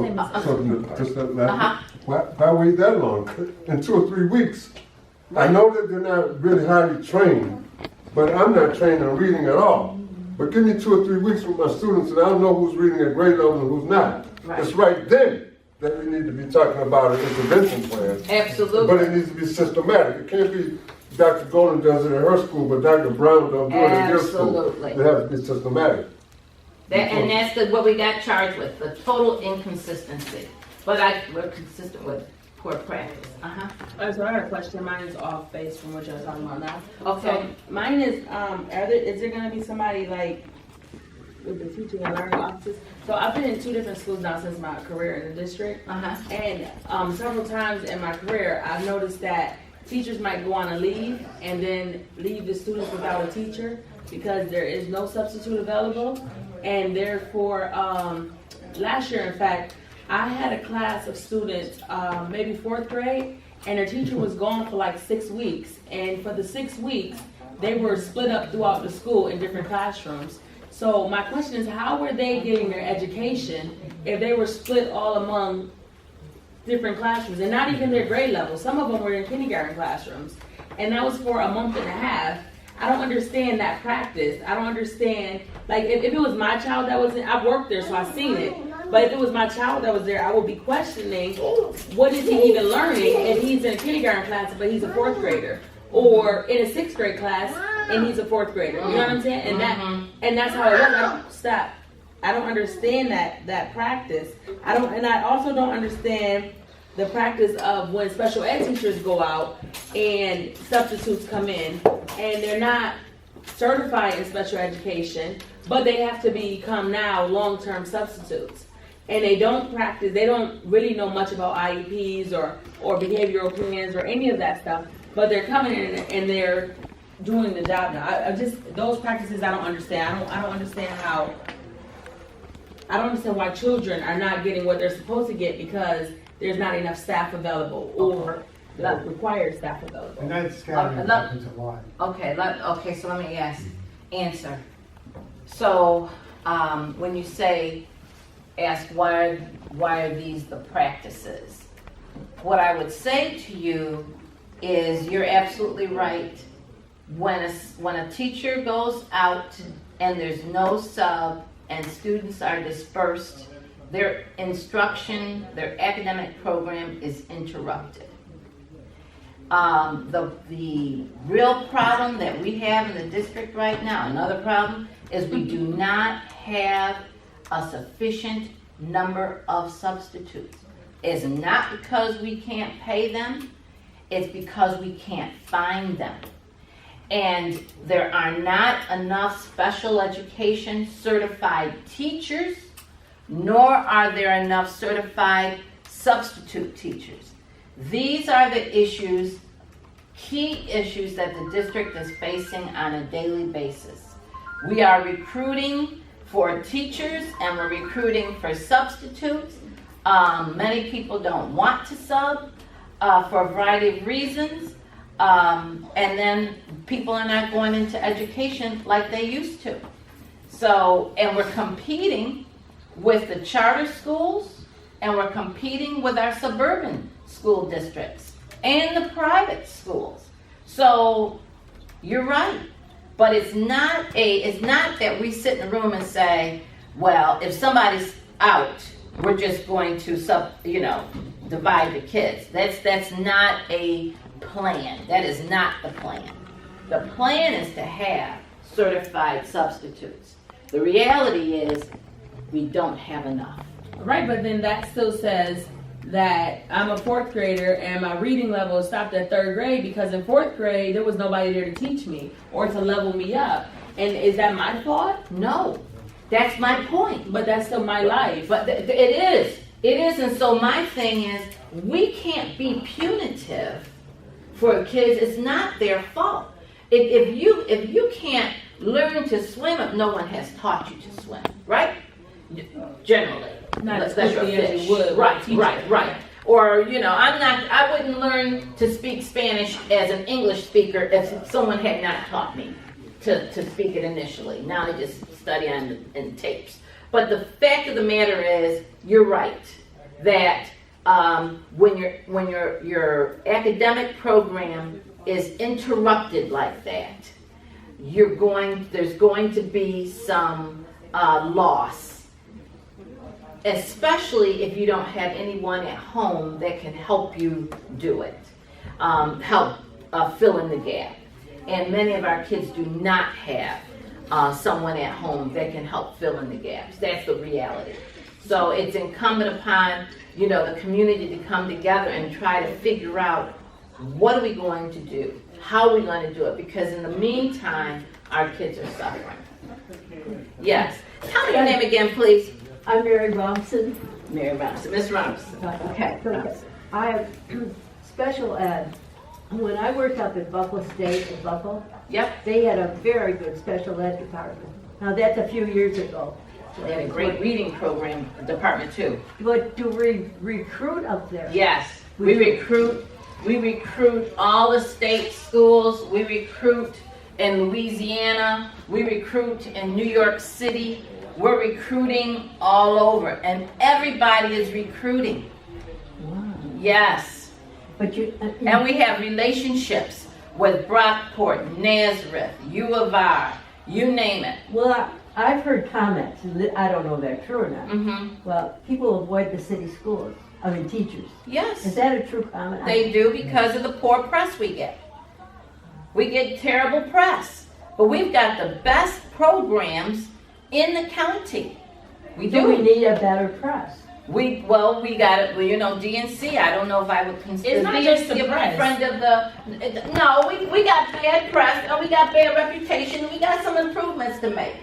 that last, why wait that long? In 2 or 3 weeks. I know that they're not really highly trained, but I'm not trained in reading at all. But give me 2 or 3 weeks with my students and I'll know who's reading at grade level and who's not. Right. It's right then that we need to be talking about an intervention plan. Absolutely. But it needs to be systematic. It can't be Dr. Golden does it at her school, but Dr. Brown don't do it at your school. Absolutely. It has to be systematic. And that's what we got charged with, the total inconsistency. But we're consistent with poor practice. So I got a question. Mine is off base from what y'all talking about now. Okay. So mine is, is there going to be somebody like with the teaching and learning offices? So I've been in 2 different schools now since my career in the district. And several times in my career, I've noticed that teachers might go on a leave and then leave the students without a teacher because there is no substitute available. And therefore, last year, in fact, I had a class of students, maybe 4th grade, and their teacher was gone for like 6 weeks. And for the 6 weeks, they were split up throughout the school in different classrooms. So my question is, how were they getting their education if they were split all among different classrooms and not even their grade level? Some of them were in kindergarten classrooms. And that was for a month and a half. I don't understand that practice. I don't understand, like if it was my child that was in, I've worked there so I've seen it. But if it was my child that was there, I would be questioning, what is he even learning if he's in a kindergarten class but he's a 4th grader? Or in a 6th grade class and he's a 4th grader. You know what I'm saying? And that's how it works. I don't understand that practice. I also don't understand the practice of when special ed teachers go out and substitutes come in and they're not certified in special education, but they have to become now long-term substitutes. And they don't practice, they don't really know much about IEPs or behavioral plans or any of that stuff, but they're coming in and they're doing the job now. Those practices I don't understand. I don't understand how I don't understand why children are not getting what they're supposed to get because there's not enough staff available or the required staff available. And that's scattering happens a lot. Okay, so let me answer. So, when you ask why are these the practices? What I would say to you is you're absolutely right. When a teacher goes out and there's no sub and students are dispersed, their instruction, their academic program is interrupted. The real problem that we have in the district right now, another problem, is we do not have a sufficient number of substitutes. It's not because we can't pay them, it's because we can't find them. And there are not enough special education certified teachers, nor are there enough certified substitute teachers. These are the issues, key issues that the district is facing on a daily basis. We are recruiting for teachers and we're recruiting for substitutes. Many people don't want to sub for a variety of reasons. And then people are not going into education like they used to. So, and we're competing with the charter schools and we're competing with our suburban school districts and the private schools. So you're right. But it's not that we sit in the room and say, well, if somebody's out, we're just going to divide the kids. That's not a plan. That is not the plan. The plan is to have certified substitutes. The reality is we don't have enough. Right, but then that still says that I'm a fourth grader and my reading level stopped at third grade because in fourth grade there was nobody there to teach me or to level me up. And is that my fault? No, that's my point. But that's still my life. But it is. It is, and so my thing is we can't be punitive for kids. It's not their fault. If you can't learn to swim if no one has taught you to swim, right? Generally. Not as that's your quickly as fish. you would. Right. Or, I wouldn't learn to speak Spanish as an English speaker if someone had not taught me to speak it initially. Now I just study in tapes. But the fact of the matter is, you're right, that when your academic program is interrupted like that, there's going to be some loss. Especially if you don't have anyone at home that can help you do it, help fill in the gap. And many of our kids do not have someone at home that can help fill in the gaps. That's the reality. So it's incumbent upon the community to come together and try to figure out what are we going to do, how are we going to do it, because in the meantime our kids are suffering. Yes. Tell me your name again, please. I'm Mary Robinson. Mary Robinson. Miss Robinson. Okay. I have special ed. When I worked up at Buffalo State in Buffalo, yep, they had a very good special ed department. Now that's a few years ago. They had a great reading program department too. But do we recruit up there? Yes, we recruit. We recruit all the state schools. We recruit in Louisiana. We recruit in New York City. We're recruiting all over, and everybody is recruiting. Wow. Yes. But and we have relationships with Brockport, Nazareth, U of R, you name it. Well, I've heard comments, and I don't know if they're true or not. Mm-hmm. Well, people avoid the city schools. Teachers. Yes. Is that a true comment? They do because of the poor press we get. We get terrible press, but we've got the best programs in the county. We do. We need a better press. We got it. DNC. I don't know if I would consider it's not just the press. Friend of the. No, we got bad press and we got bad reputation and we got some improvements to make.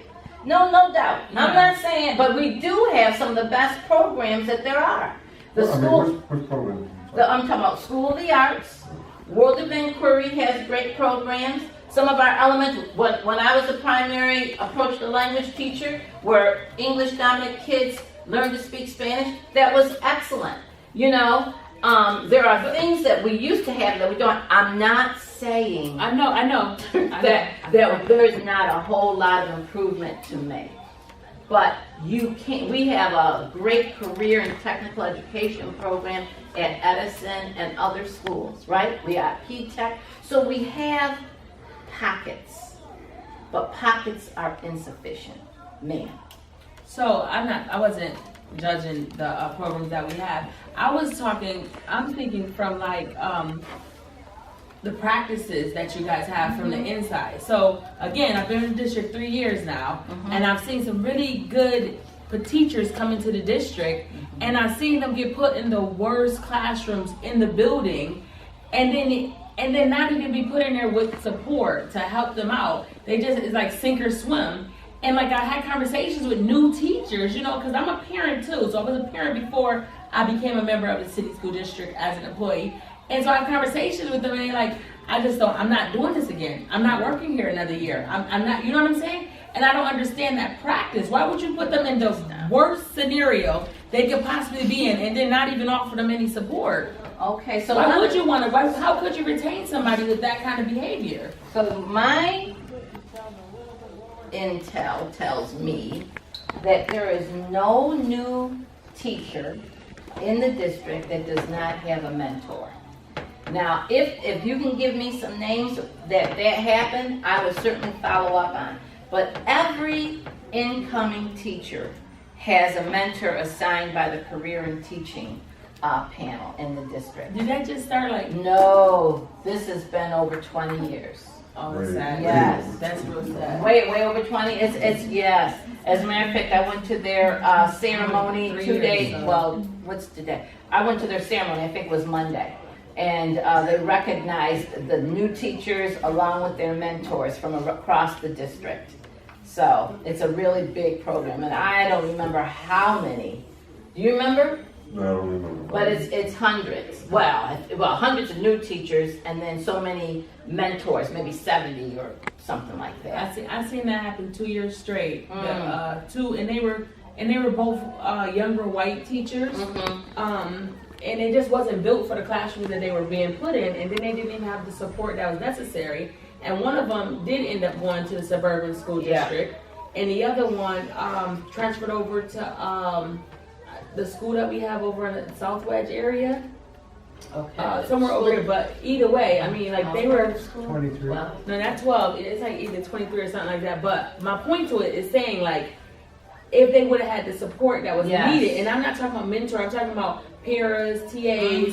No doubt. Yeah. I'm not saying, but we do have some of the best programs that there are. The school. Which program? I'm talking about School of the Arts. World of Inquiry has great programs. Some of our elementary, when I was a primary approach to language teacher, where English dominant kids learned to speak Spanish, that was excellent. You know, there are things that we used to have that we don't. I'm not saying I know. that there's not a whole lot of improvement to make. But you can't, we have a great career and technical education program at Edison and other schools, right? We got P-Tech. So we have pockets, but pockets are insufficient, ma'am. So I wasn't judging the programs that we have. I'm thinking from like, the practices that you guys have from the inside. So again, I've been in the district 3 years now, and I've seen some really good teachers come into the district, and I've seen them get put in the worst classrooms in the building, and then not even be put in there with support to help them out. It's like sink or swim. And like I had conversations with new teachers, you know, because I'm a parent too. So I was a parent before I became a member of the city school district as an employee. And so I have conversations with them, and they're like, I'm not doing this again. I'm not working here another year. I'm not, you know what I'm saying? And I don't understand that practice. Why would you put them in the worst scenario they could possibly be in and then not even offer them any support? Okay, so how could you retain somebody with that kind of behavior? So my intel tells me that there is no new teacher in the district that does not have a mentor. Now, if you can give me some names that happened, I would certainly follow up on. But every incoming teacher has a mentor assigned by the Career and Teaching panel in the district. Did that just start like? No, this has been over 20 years. Oh, it's sad. Yes. That's real sad. Way over 20. It's yes. As a matter of fact, I went to their ceremony 2 days. Well, what's today? I went to their ceremony. I think it was Monday. And they recognized the new teachers along with their mentors from across the district. So it's a really big program, and I don't remember how many. Do you remember? No, I don't remember. But it's hundreds. Well, hundreds of new teachers, and then so many mentors, maybe 70 or something like that. I've seen that happen 2 years straight. And they were both younger white teachers. And it just wasn't built for the classroom that they were being put in, and then they didn't even have the support that was necessary. And one of them did end up going to the suburban school district, and the other one transferred over to the school that we have over in the South Wedge area. Okay. Somewhere over there, but either way, I mean, like they were 23. No, not 12. It's like either 23 or something like that. But my point to it is saying, like, if they would have had the support that was needed, and I'm not talking about mentor, I'm talking about paras, TAs,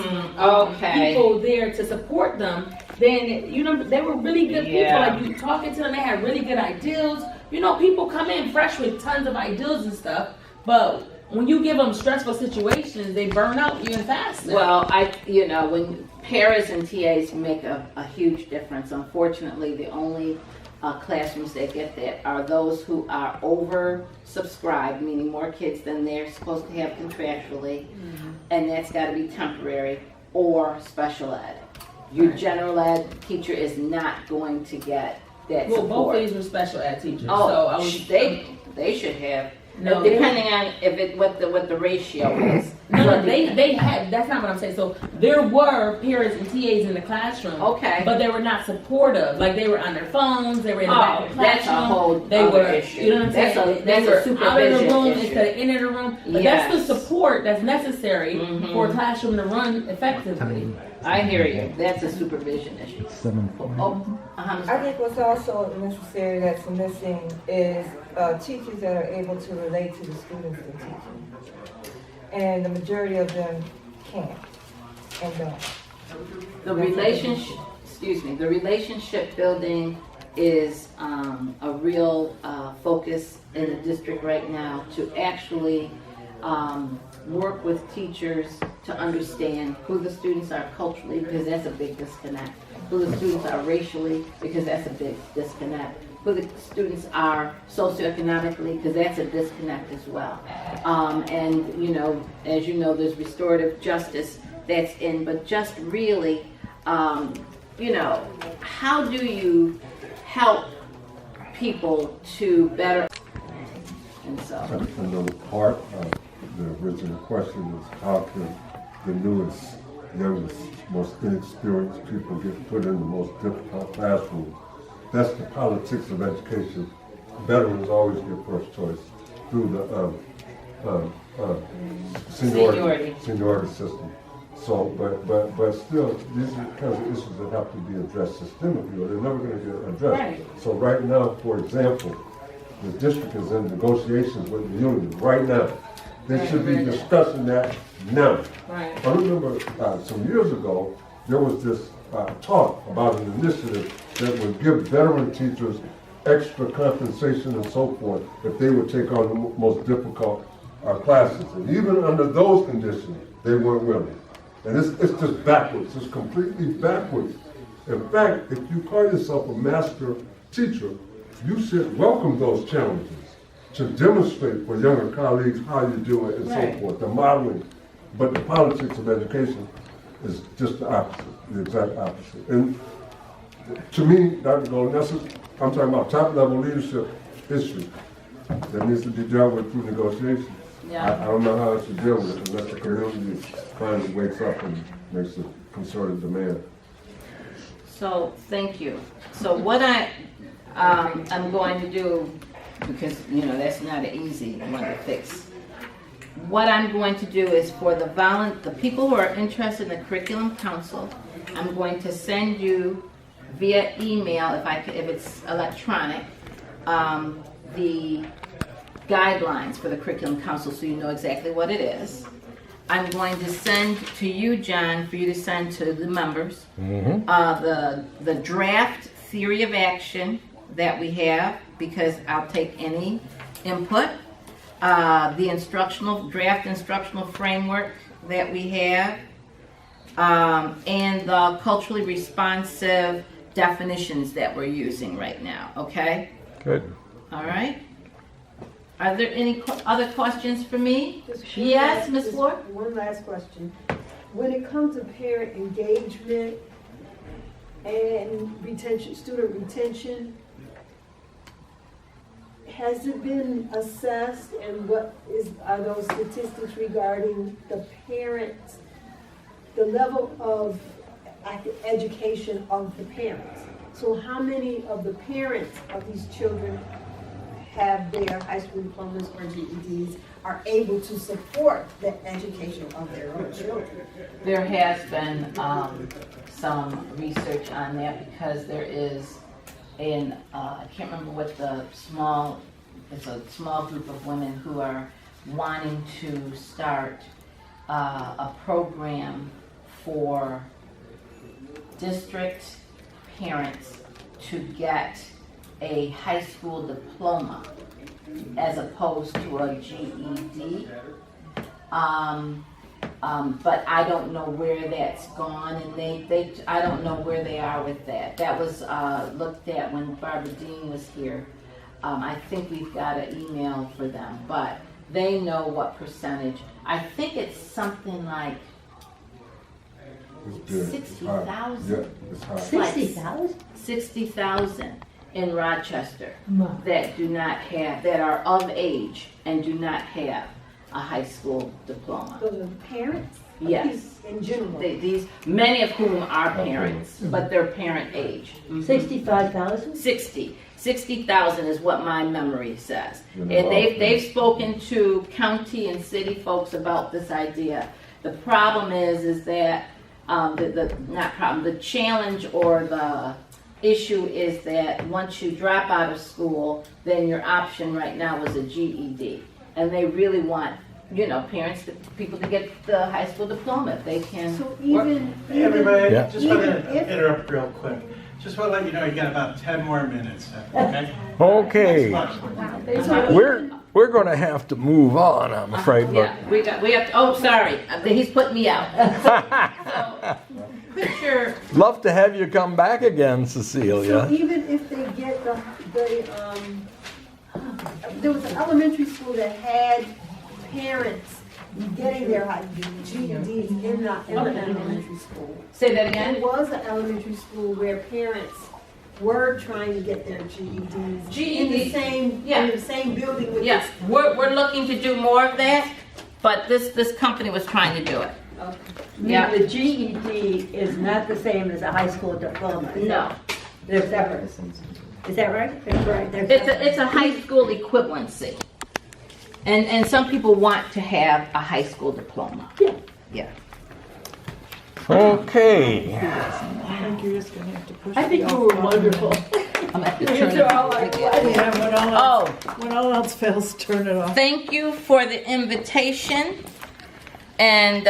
people there to support them, then, you know, they were really good people. Like, you talking to them, they had really good ideals. You know, people come in fresh with tons of ideals and stuff, but when you give them stressful situations, they burn out even faster. Well, when paras and TAs make a huge difference. Unfortunately, the only classrooms that get that are those who are oversubscribed, meaning more kids than they're supposed to have contractually, and that's got to be temporary, or special ed. Your general ed teacher is not going to get that support. Well, both of these were special ed teachers. Oh, so they should have. No, depending on what the ratio is. No, they had. That's not what I'm saying. So there were parents and TAs in the classroom. Okay. But they were not supportive. Like they were on their phones. They were in the back of the classroom. That's a whole they were, issue. You know what I'm saying? That's a supervision out of the room issue. instead of in the room. But that's the support that's necessary for a classroom to run effectively. I hear you. That's a supervision issue. I think what's also necessary that's missing is teachers that are able to relate to the students they're teaching. And the majority of them can't and don't. The relationship building is a real focus in the district right now, to actually work with teachers to understand who the students are culturally, because that's a big disconnect, who the students are racially, because that's a big disconnect, who the students are socioeconomically, because that's a disconnect as well. And, you know, as you know, there's restorative justice that's in, but just really, you know, how do you help people to better, and so. Another part of the original question is how can the newest, youngest, most inexperienced people get put in the most difficult classroom? That's the politics of education. Veterans always get first choice through the seniority system. So, but still, these are the kinds of issues that have to be addressed systemically, or they're never going to get addressed. Right. So right now, for example, the district is in negotiations with the union right now. They should be discussing that now. Right. I remember some years ago, there was this talk about an initiative that would give veteran teachers extra compensation and so forth if they would take on the most difficult classes. And even under those conditions, they weren't willing. And it's just backwards. It's completely backwards. In fact, if you call yourself a master teacher, you should welcome those challenges to demonstrate for younger colleagues how you do it and so forth, the modeling. But the politics of education is just the opposite, the exact opposite. And to me, Dr. Golden, I'm talking about top-level leadership issues that needs to be dealt with through negotiations. Yeah. I don't know how I should deal with it unless the community finally wakes up and makes a concerted demand. So, thank you. So what I'm going to do, because, that's not an easy one to fix. What I'm going to do is for the people who are interested in the Curriculum Council, I'm going to send you via email, if it's electronic, the guidelines for the Curriculum Council so you know exactly what it is. I'm going to send to you, John, for you to send to the members, the draft theory of action that we have, because I'll take any input, the draft instructional framework that we have, and the culturally responsive definitions that we're using right now, okay? Good. All right. Are there any other questions for me? Yes, Ms. Floor? One last question. When it comes to parent engagement and retention, student retention, has it been assessed, and are those statistics regarding the parents, the level of education of the parents? So how many of the parents of these children have their high school diplomas or GEDs, are able to support the education of their own children? There has been some research on that, because there is I can't remember what it's a small group of women who are wanting to start a program for district parents to get a high school diploma as opposed to a GED. But I don't know where that's gone, and I don't know where they are with that. That was looked at when Barbara Dean was here. I think we've got an email for them, but they know what percentage. I think it's something like 60,000. Yeah, it's high. 60,000? 60,000 in Rochester that are of age and do not have a high school diploma. Those are parents? Yes. In general? Many of whom are parents, but they're parent age. 65,000? 60,000 is what my memory says. And they've spoken to county and city folks about this idea. The problem is that the challenge or the issue is that once you drop out of school, then your option right now is a GED. And they really want, parents, people to get the high school diploma if they can. So even Hey everybody, Yeah. just want to interrupt real quick. Just want to let you know you got about 10 more minutes. Okay. Okay. Thanks. We're going to have to move on, I'm afraid. Yeah, we have to, oh, sorry, he's putting me out. So, picture. Love to have you come back again, Cecilia. So even if they get there was an elementary school that had parents getting their GEDs in the elementary school. Say that again? There was an elementary school where parents were trying to get their GEDs in the GED, same, yeah. in the same building with Yes, we're looking to do more of that, but this company was trying to do it. Okay. Yeah. The GED is not the same as a high school diploma. No. They're separate. Is that right? That's right. They're It's a high school equivalency. And some people want to have a high school diploma. Yeah. Yeah. Okay. I think you're just gonna have to push. I think you were wonderful. I'm at the These turn are all like, what? Yeah, when all else fails, turn it off. Thank you for the invitation. And,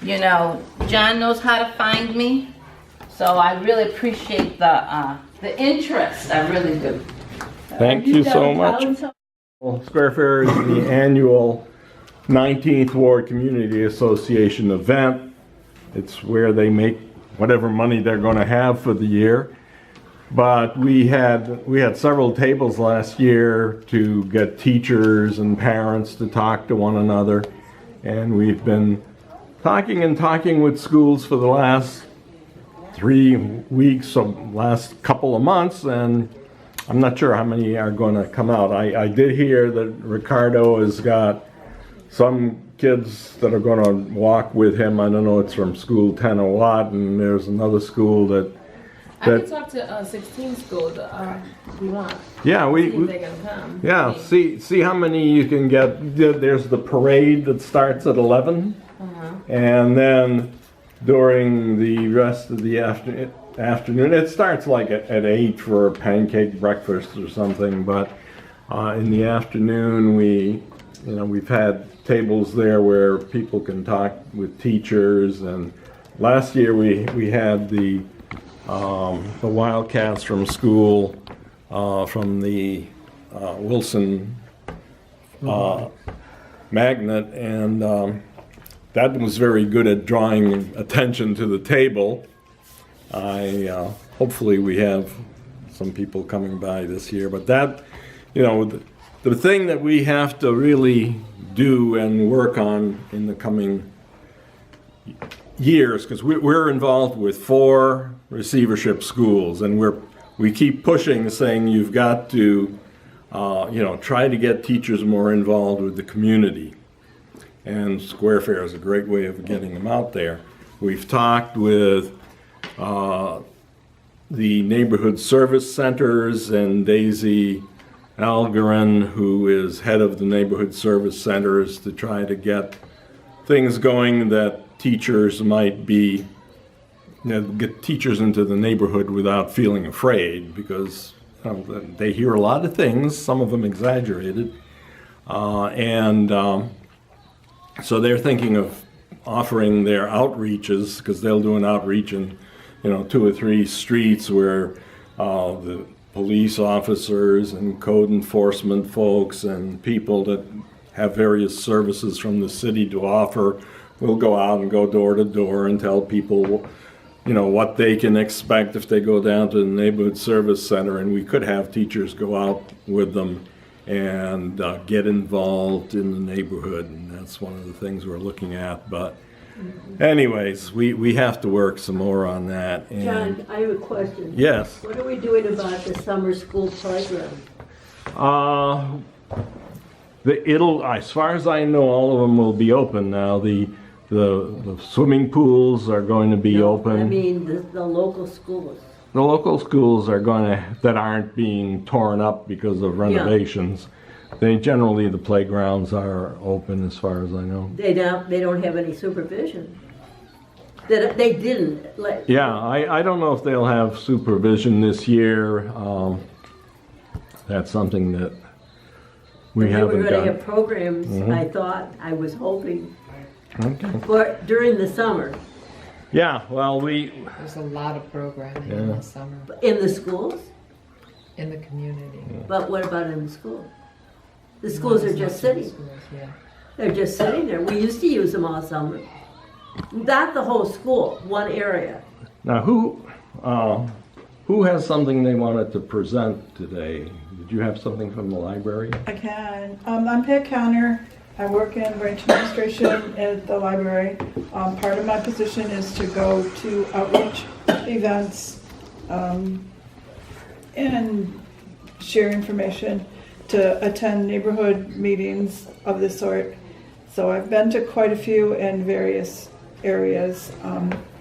you know, John knows how to find me. So I really appreciate the interest. I really do. Thank you so much. Square Fair is the annual 19th Ward Community Association event. It's where they make whatever money they're going to have for the year. But we had several tables last year to get teachers and parents to talk to one another. And we've been talking with schools for the last 3 weeks, so last couple of months, and I'm not sure how many are going to come out. I did hear that Ricardo has got some kids that are going to walk with him. I don't know, it's from school 10 or what, and there's another school that I can talk to 16 schools if you want. Yeah, See if they can come. Yeah, see how many you can get. There's the parade that starts at 11, and then during the rest of the afternoon, it starts like at 8 for a pancake breakfast or something. But in the afternoon, we've had tables there where people can talk with teachers. And last year we had the Wildcats from school, from the Wilson Magnet, and that was very good at drawing attention to the table. Hopefully we have some people coming by this year, but that, the thing that we have to really do and work on in the coming years, because we're involved with 4 receivership schools, and we keep pushing, saying you've got to try to get teachers more involved with the community, and Square Fair is a great way of getting them out there. We've talked with the neighborhood service centers, and Daisy Algarin, who is head of the neighborhood service centers, to try to get things going that teachers might be, get teachers into the neighborhood without feeling afraid, because they hear a lot of things, some of them exaggerated, so they're thinking of offering their outreaches, because they'll do an outreach in 2 or 3 streets where the police officers and code enforcement folks and people that have various services from the city to offer will go out and go door to door and tell people what they can expect if they go down to the neighborhood service center. And we could have teachers go out with them and get involved in the neighborhood, and that's one of the things we're looking at. But anyways, we have to work some more on that. And John, I have a question. Yes. What are we doing about the summer school playground? As far as I know, all of them will be open now. The swimming pools are going to be open. I mean, the local schools. The local schools that aren't being torn up because of renovations. Generally, the playgrounds are open, as far as I know. They don't have any supervision. They didn't. Yeah, I don't know if they'll have supervision this year. That's something that we haven't done. They were going to have programs, I was hoping, Okay. during the summer. Yeah, well, There's a lot of programming in the summer, In the schools? in the community. But what about in the school? The schools are just sitting. They're just sitting there. We used to use them all summer. Not the whole school, one area. Now, who has something they wanted to present today? Did you have something from the library? I can. I'm Pat Counter. I work in branch administration at the library. Part of my position is to go to outreach events and share information, to attend neighborhood meetings of this sort. So I've been to quite a few in various areas.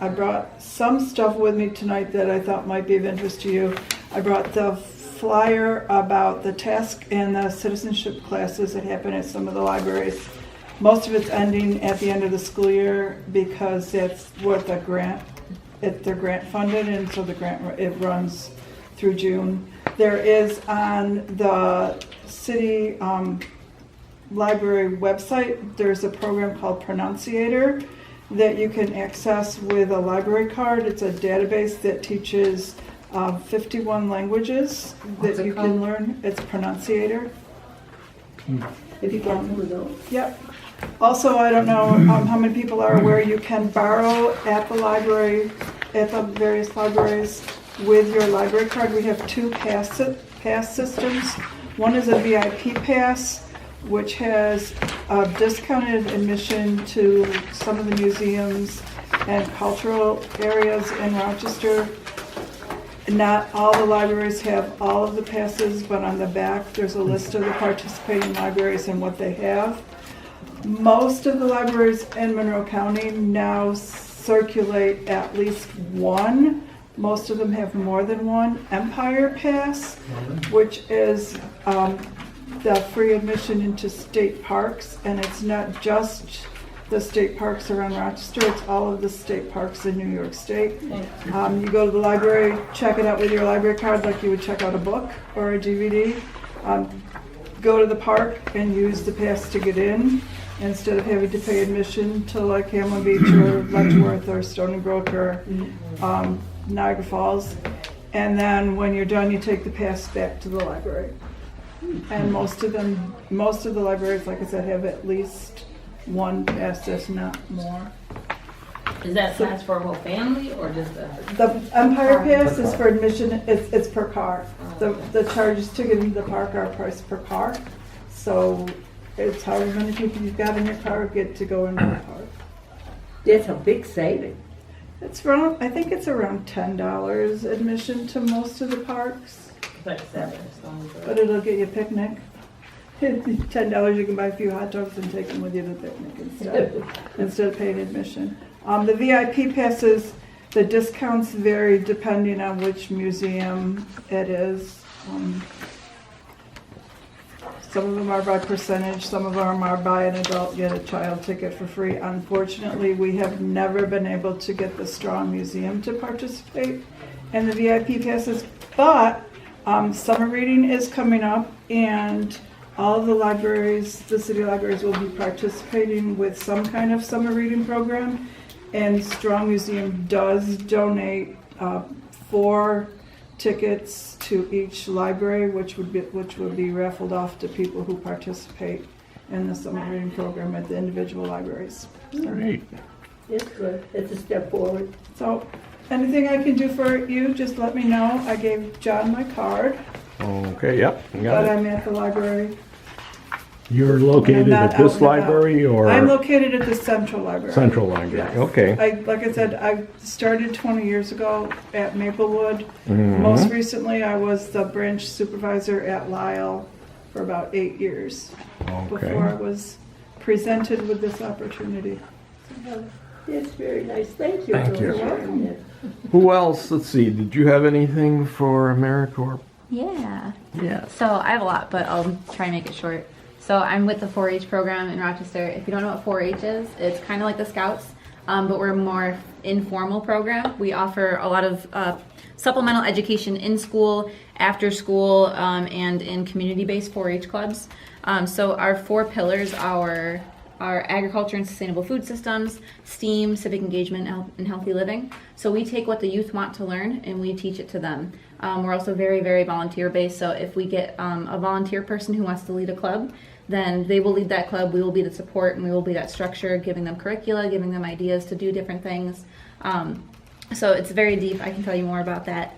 I brought some stuff with me tonight that I thought might be of interest to you. I brought the flyer about the task and the citizenship classes that happen at some of the libraries. Most of it's ending at the end of the school year because that's what they're grant funded, and so the grant, it runs through June. There is on the city library website, there's a program called Pronunciator that you can access with a library card. It's a database that teaches 51 languages that you can learn. It's Pronunciator. Have you got one of those? Yep. Also, I don't know how many people are aware, you can borrow at the library, at the various libraries, with your library card. We have two pass systems. One is a VIP pass, which has a discounted admission to some of the museums and cultural areas in Rochester. Not all the libraries have all of the passes, but on the back there's a list of the participating libraries and what they have. Most of the libraries in Monroe County now circulate at least one. Most of them have more than one Empire Pass, which is the free admission into state parks, and it's not just the state parks around Rochester, it's all of the state parks in New York State. You go to the library, check it out with your library card like you would check out a book or a DVD. Go to the park and use the pass to get in, instead of having to pay admission to like Hamlin Beach or Letchworth or Stony Brook or Niagara Falls. And then when you're done, you take the pass back to the library. And most of the libraries, like I said, have at least one pass, if not more. Is that pass for a whole family or just a? The Empire Pass is for admission, it's per car. The charges to get into the park are priced per car. So it's however many people you've got in your car get to go into the park. That's a big saving. It's around, I think it's around $10 admission to most of the parks. Like $7. But it'll get you a picnic. $10 you can buy a few hot dogs and take them with you to the picnic instead of paying admission. The VIP passes, the discounts vary depending on which museum it is. Some of them are by percentage, some of them are by an adult get a child ticket for free. Unfortunately, we have never been able to get the Strong Museum to participate in the VIP passes, but summer reading is coming up, and all of the libraries, the city libraries, will be participating with some kind of summer reading program, and Strong Museum does donate 4 tickets to each library, which would be raffled off to people who participate in the summer reading program at the individual libraries. Great. It's good. It's a step forward. So, anything I can do for you, just let me know. I gave John my card, Okay, yep. but Got it. I'm at the library. You're located not at out this and about. library or? I'm located at the Central Library. Central Library, Yes. okay. Like I said, I started 20 years ago at Maplewood. Mhm. Most recently, I was the branch supervisor at Lyle for about 8 years Okay. before I was presented with this opportunity. It's very nice. Thank you. Thank for you. sharing it. Who else? Let's see. Did you have anything for AmeriCorps? Yeah. Yeah. So I have a lot, but I'll try and make it short. So I'm with the 4-H program in Rochester. If you don't know what 4-H is, it's kind of like the Scouts, but we're a more informal program. We offer a lot of supplemental education in school, after school, and in community-based 4-H clubs. So our 4 pillars are agriculture and sustainable food systems, STEAM, civic engagement, and healthy living. So we take what the youth want to learn and we teach it to them. We're also very, very volunteer-based, so if we get a volunteer person who wants to lead a club, then they will lead that club, we will be the support, and we will be that structure, giving them curricula, giving them ideas to do different things. So it's very deep. I can tell you more about that,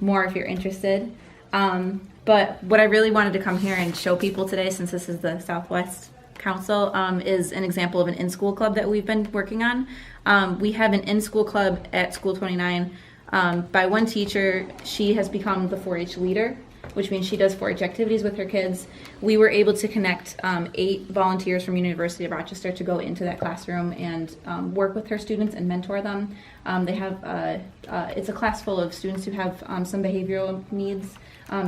more if you're interested. But what I really wanted to come here and show people today, since this is the Southwest Council, is an example of an in-school club that we've been working on. We have an in-school club at School 29 by one teacher. She has become the 4-H leader, which means she does 4-H activities with her kids. We were able to connect 8 volunteers from University of Rochester to go into that classroom and work with her students and mentor them. They have it's a class full of students who have some behavioral needs,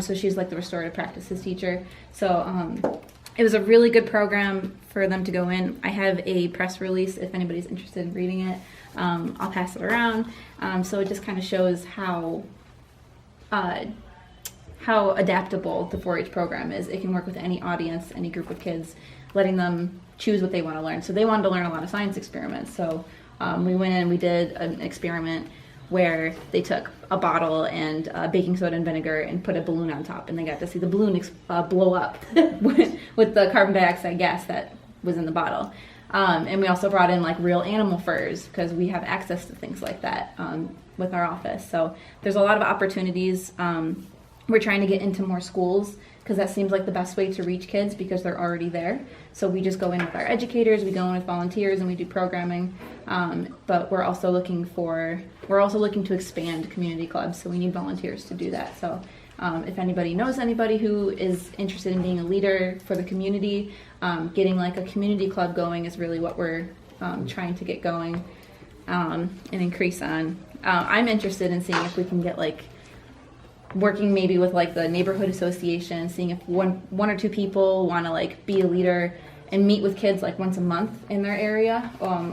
so she's like the restorative practices teacher. So it was a really good program for them to go in. I have a press release if anybody's interested in reading it. I'll pass it around. So it just kind of shows how adaptable the 4-H program is. It can work with any audience, any group of kids, letting them choose what they want to learn. So they wanted to learn a lot of science experiments. So we went in, we did an experiment where they took a bottle and baking soda and vinegar and put a balloon on top, and they got to see the balloon blow up with the carbon dioxide gas that was in the bottle. And we also brought in like real animal furs because we have access to things like that with our office. So there's a lot of opportunities. We're trying to get into more schools because that seems like the best way to reach kids because they're already there. So we just go in with our educators, we go in with volunteers, and we do programming. But we're also looking to expand community clubs, so we need volunteers to do that. So if anybody knows anybody who is interested in being a leader for the community, getting like a community club going is really what we're trying to get going and increase on. I'm interested in seeing if we can get like working maybe with like the neighborhood association, seeing if one or two people want to like be a leader and meet with kids like once a month in their area,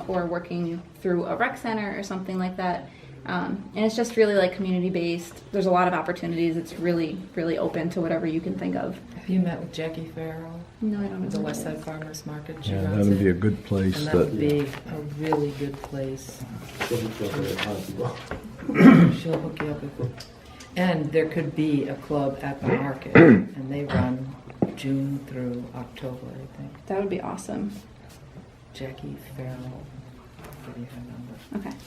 or working through a rec center or something like that. And it's just really like community based. There's a lot of opportunities. It's really, really open to whatever you can think of. Have you met with Jackie Farrell? No, I don't know. The West Side Farmers Market. She Yeah, runs that'd be it. a good place. And that would be a really good place. She'll hook you up with it. And there could be a club at the market, and they run June through October, I think. That would be awesome. Jackie Farrell, I'll give you her number. Okay.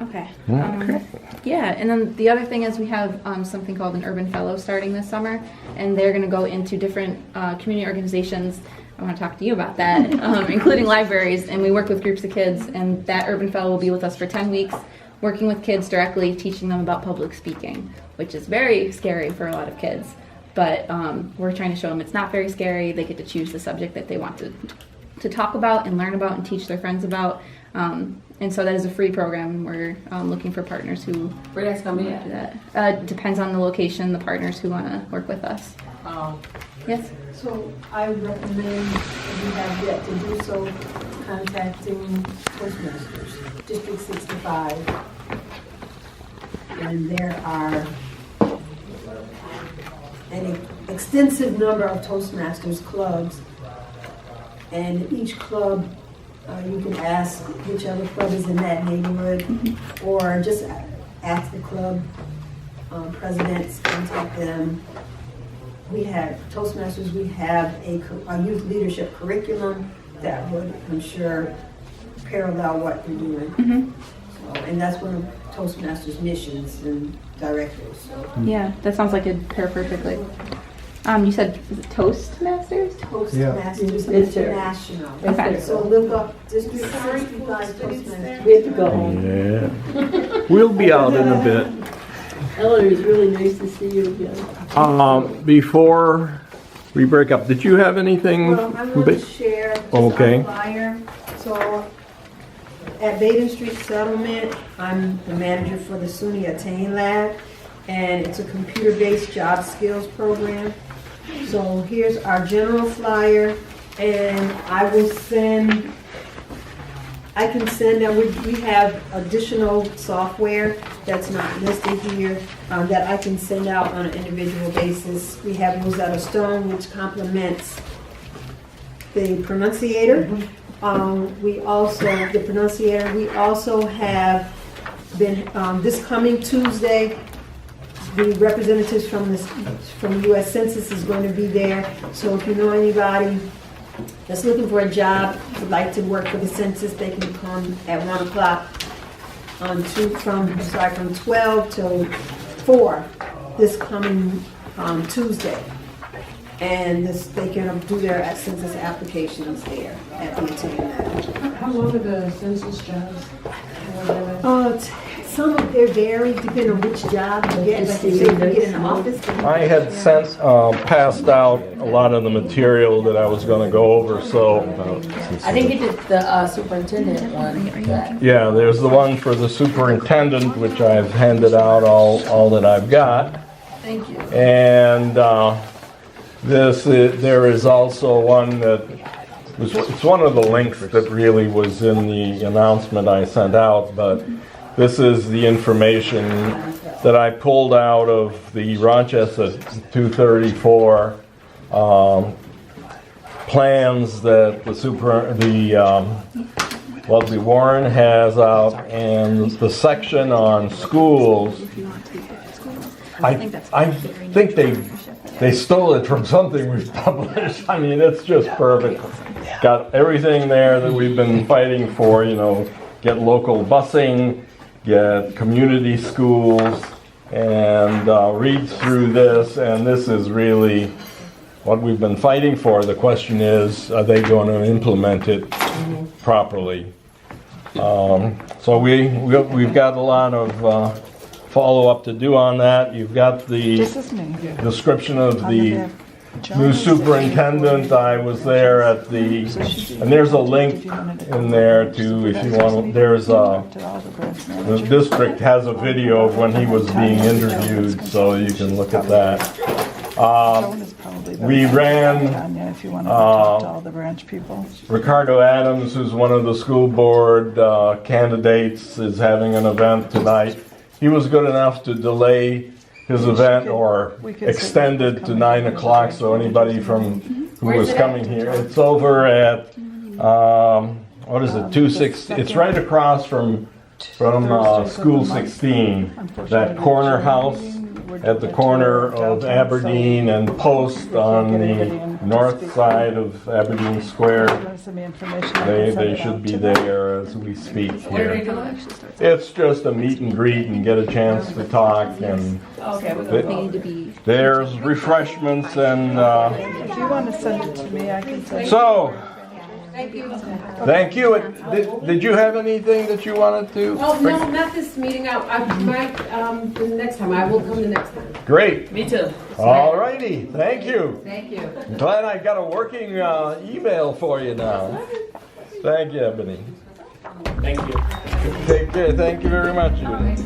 Okay. Yeah, and then the other thing is we have something called an Urban Fellow starting this summer, and they're going to go into different community organizations. I want to talk to you about that, including libraries, and we work with groups of kids, and that Urban Fellow will be with us for 10 weeks, working with kids directly, teaching them about public speaking, which is very scary for a lot of kids. But we're trying to show them it's not very scary. They get to choose the subject that they want to talk about and learn about and teach their friends about. And so that is a free program. We're looking for partners who Where that's gonna be do that. Depends on the location, the partners who want to work with us. Yes? So I recommend, if you have yet to do so, contacting Toastmasters, District 65. And there are an extensive number of Toastmasters clubs. And each club, you can ask whichever club is in that neighborhood, or just ask the club presidents, contact them. We have Toastmasters, we have a youth leadership curriculum that would, I'm sure, parallel what you're doing. So, and that's one of Toastmasters' missions and directives. So. Yeah, that sounds like it'd pair perfectly. You said is it Toastmasters? Toastmasters It's there. International. Okay. So look up District 65 Toastmasters. We have to go home. Yeah. We'll be out in a bit. Eleanor, it's really nice to see you again. Before we break up, did you have anything? Well, I want to share just Okay. our flyer. So at Baden Street Settlement, I'm the manager for the SUNY Attain Lab, and it's a computer-based job skills program. So here's our general flyer, and I can send out, we have additional software that's not listed here that I can send out on an individual basis. We have Rosetta Stone, which complements the Pronunciator. We also have been, this coming Tuesday, the representatives from the U.S. Census is going to be there. So if you know anybody that's looking for a job, would like to work for the census, they can come at 1 o'clock from 12 till 4 this coming Tuesday. And they can do their census applications there at the Attain Lab. How long are the census jobs? Some they're varied depending on which job you get. Like you say, if you get in the office. I had passed out a lot of the material that I was going to go over, so I think you did the superintendent one. yeah, there's the one for the superintendent, which I've handed out all that I've got. Thank you. And there is also one that it's one of the links that really was in the announcement I sent out, but this is the information that I pulled out of the Rochester 234 plans that the Warren has out, and the section on schools. I think they stole it from something we've published. I mean, it's just perfect. Got everything there that we've been fighting for, get local busing, get community schools, and read through this, and this is really what we've been fighting for. The question is, are they going to implement it properly? So we've got a lot of follow-up to do on that. You've got the description of the new superintendent. I was there at and there's a link in there to, if you want, the district has a video of when he was being interviewed, so you can look at that. We ran all the branch people. Ricardo Adams, who's one of the school board candidates, is having an event tonight. He was good enough to delay his event or extend it to 9 o'clock, so anybody who was coming here. It's over at, 260, it's right across from School 16, that corner house at the corner of Aberdeen and Post on the north side of Aberdeen Square. They should be there as we speak here. It's just a meet and greet and get a chance to talk, and there's refreshments and If you want to send it to me, I can send it. so. Thank you. Did you have anything that you wanted to? Oh, no, not this meeting. I might, the next time. I will come the next time. Great. Me too. All righty. Thank you. Thank you. I'm glad I got a working email for you now. Thank you, Ebony. Thank you. Take care. Thank you very much, Judy.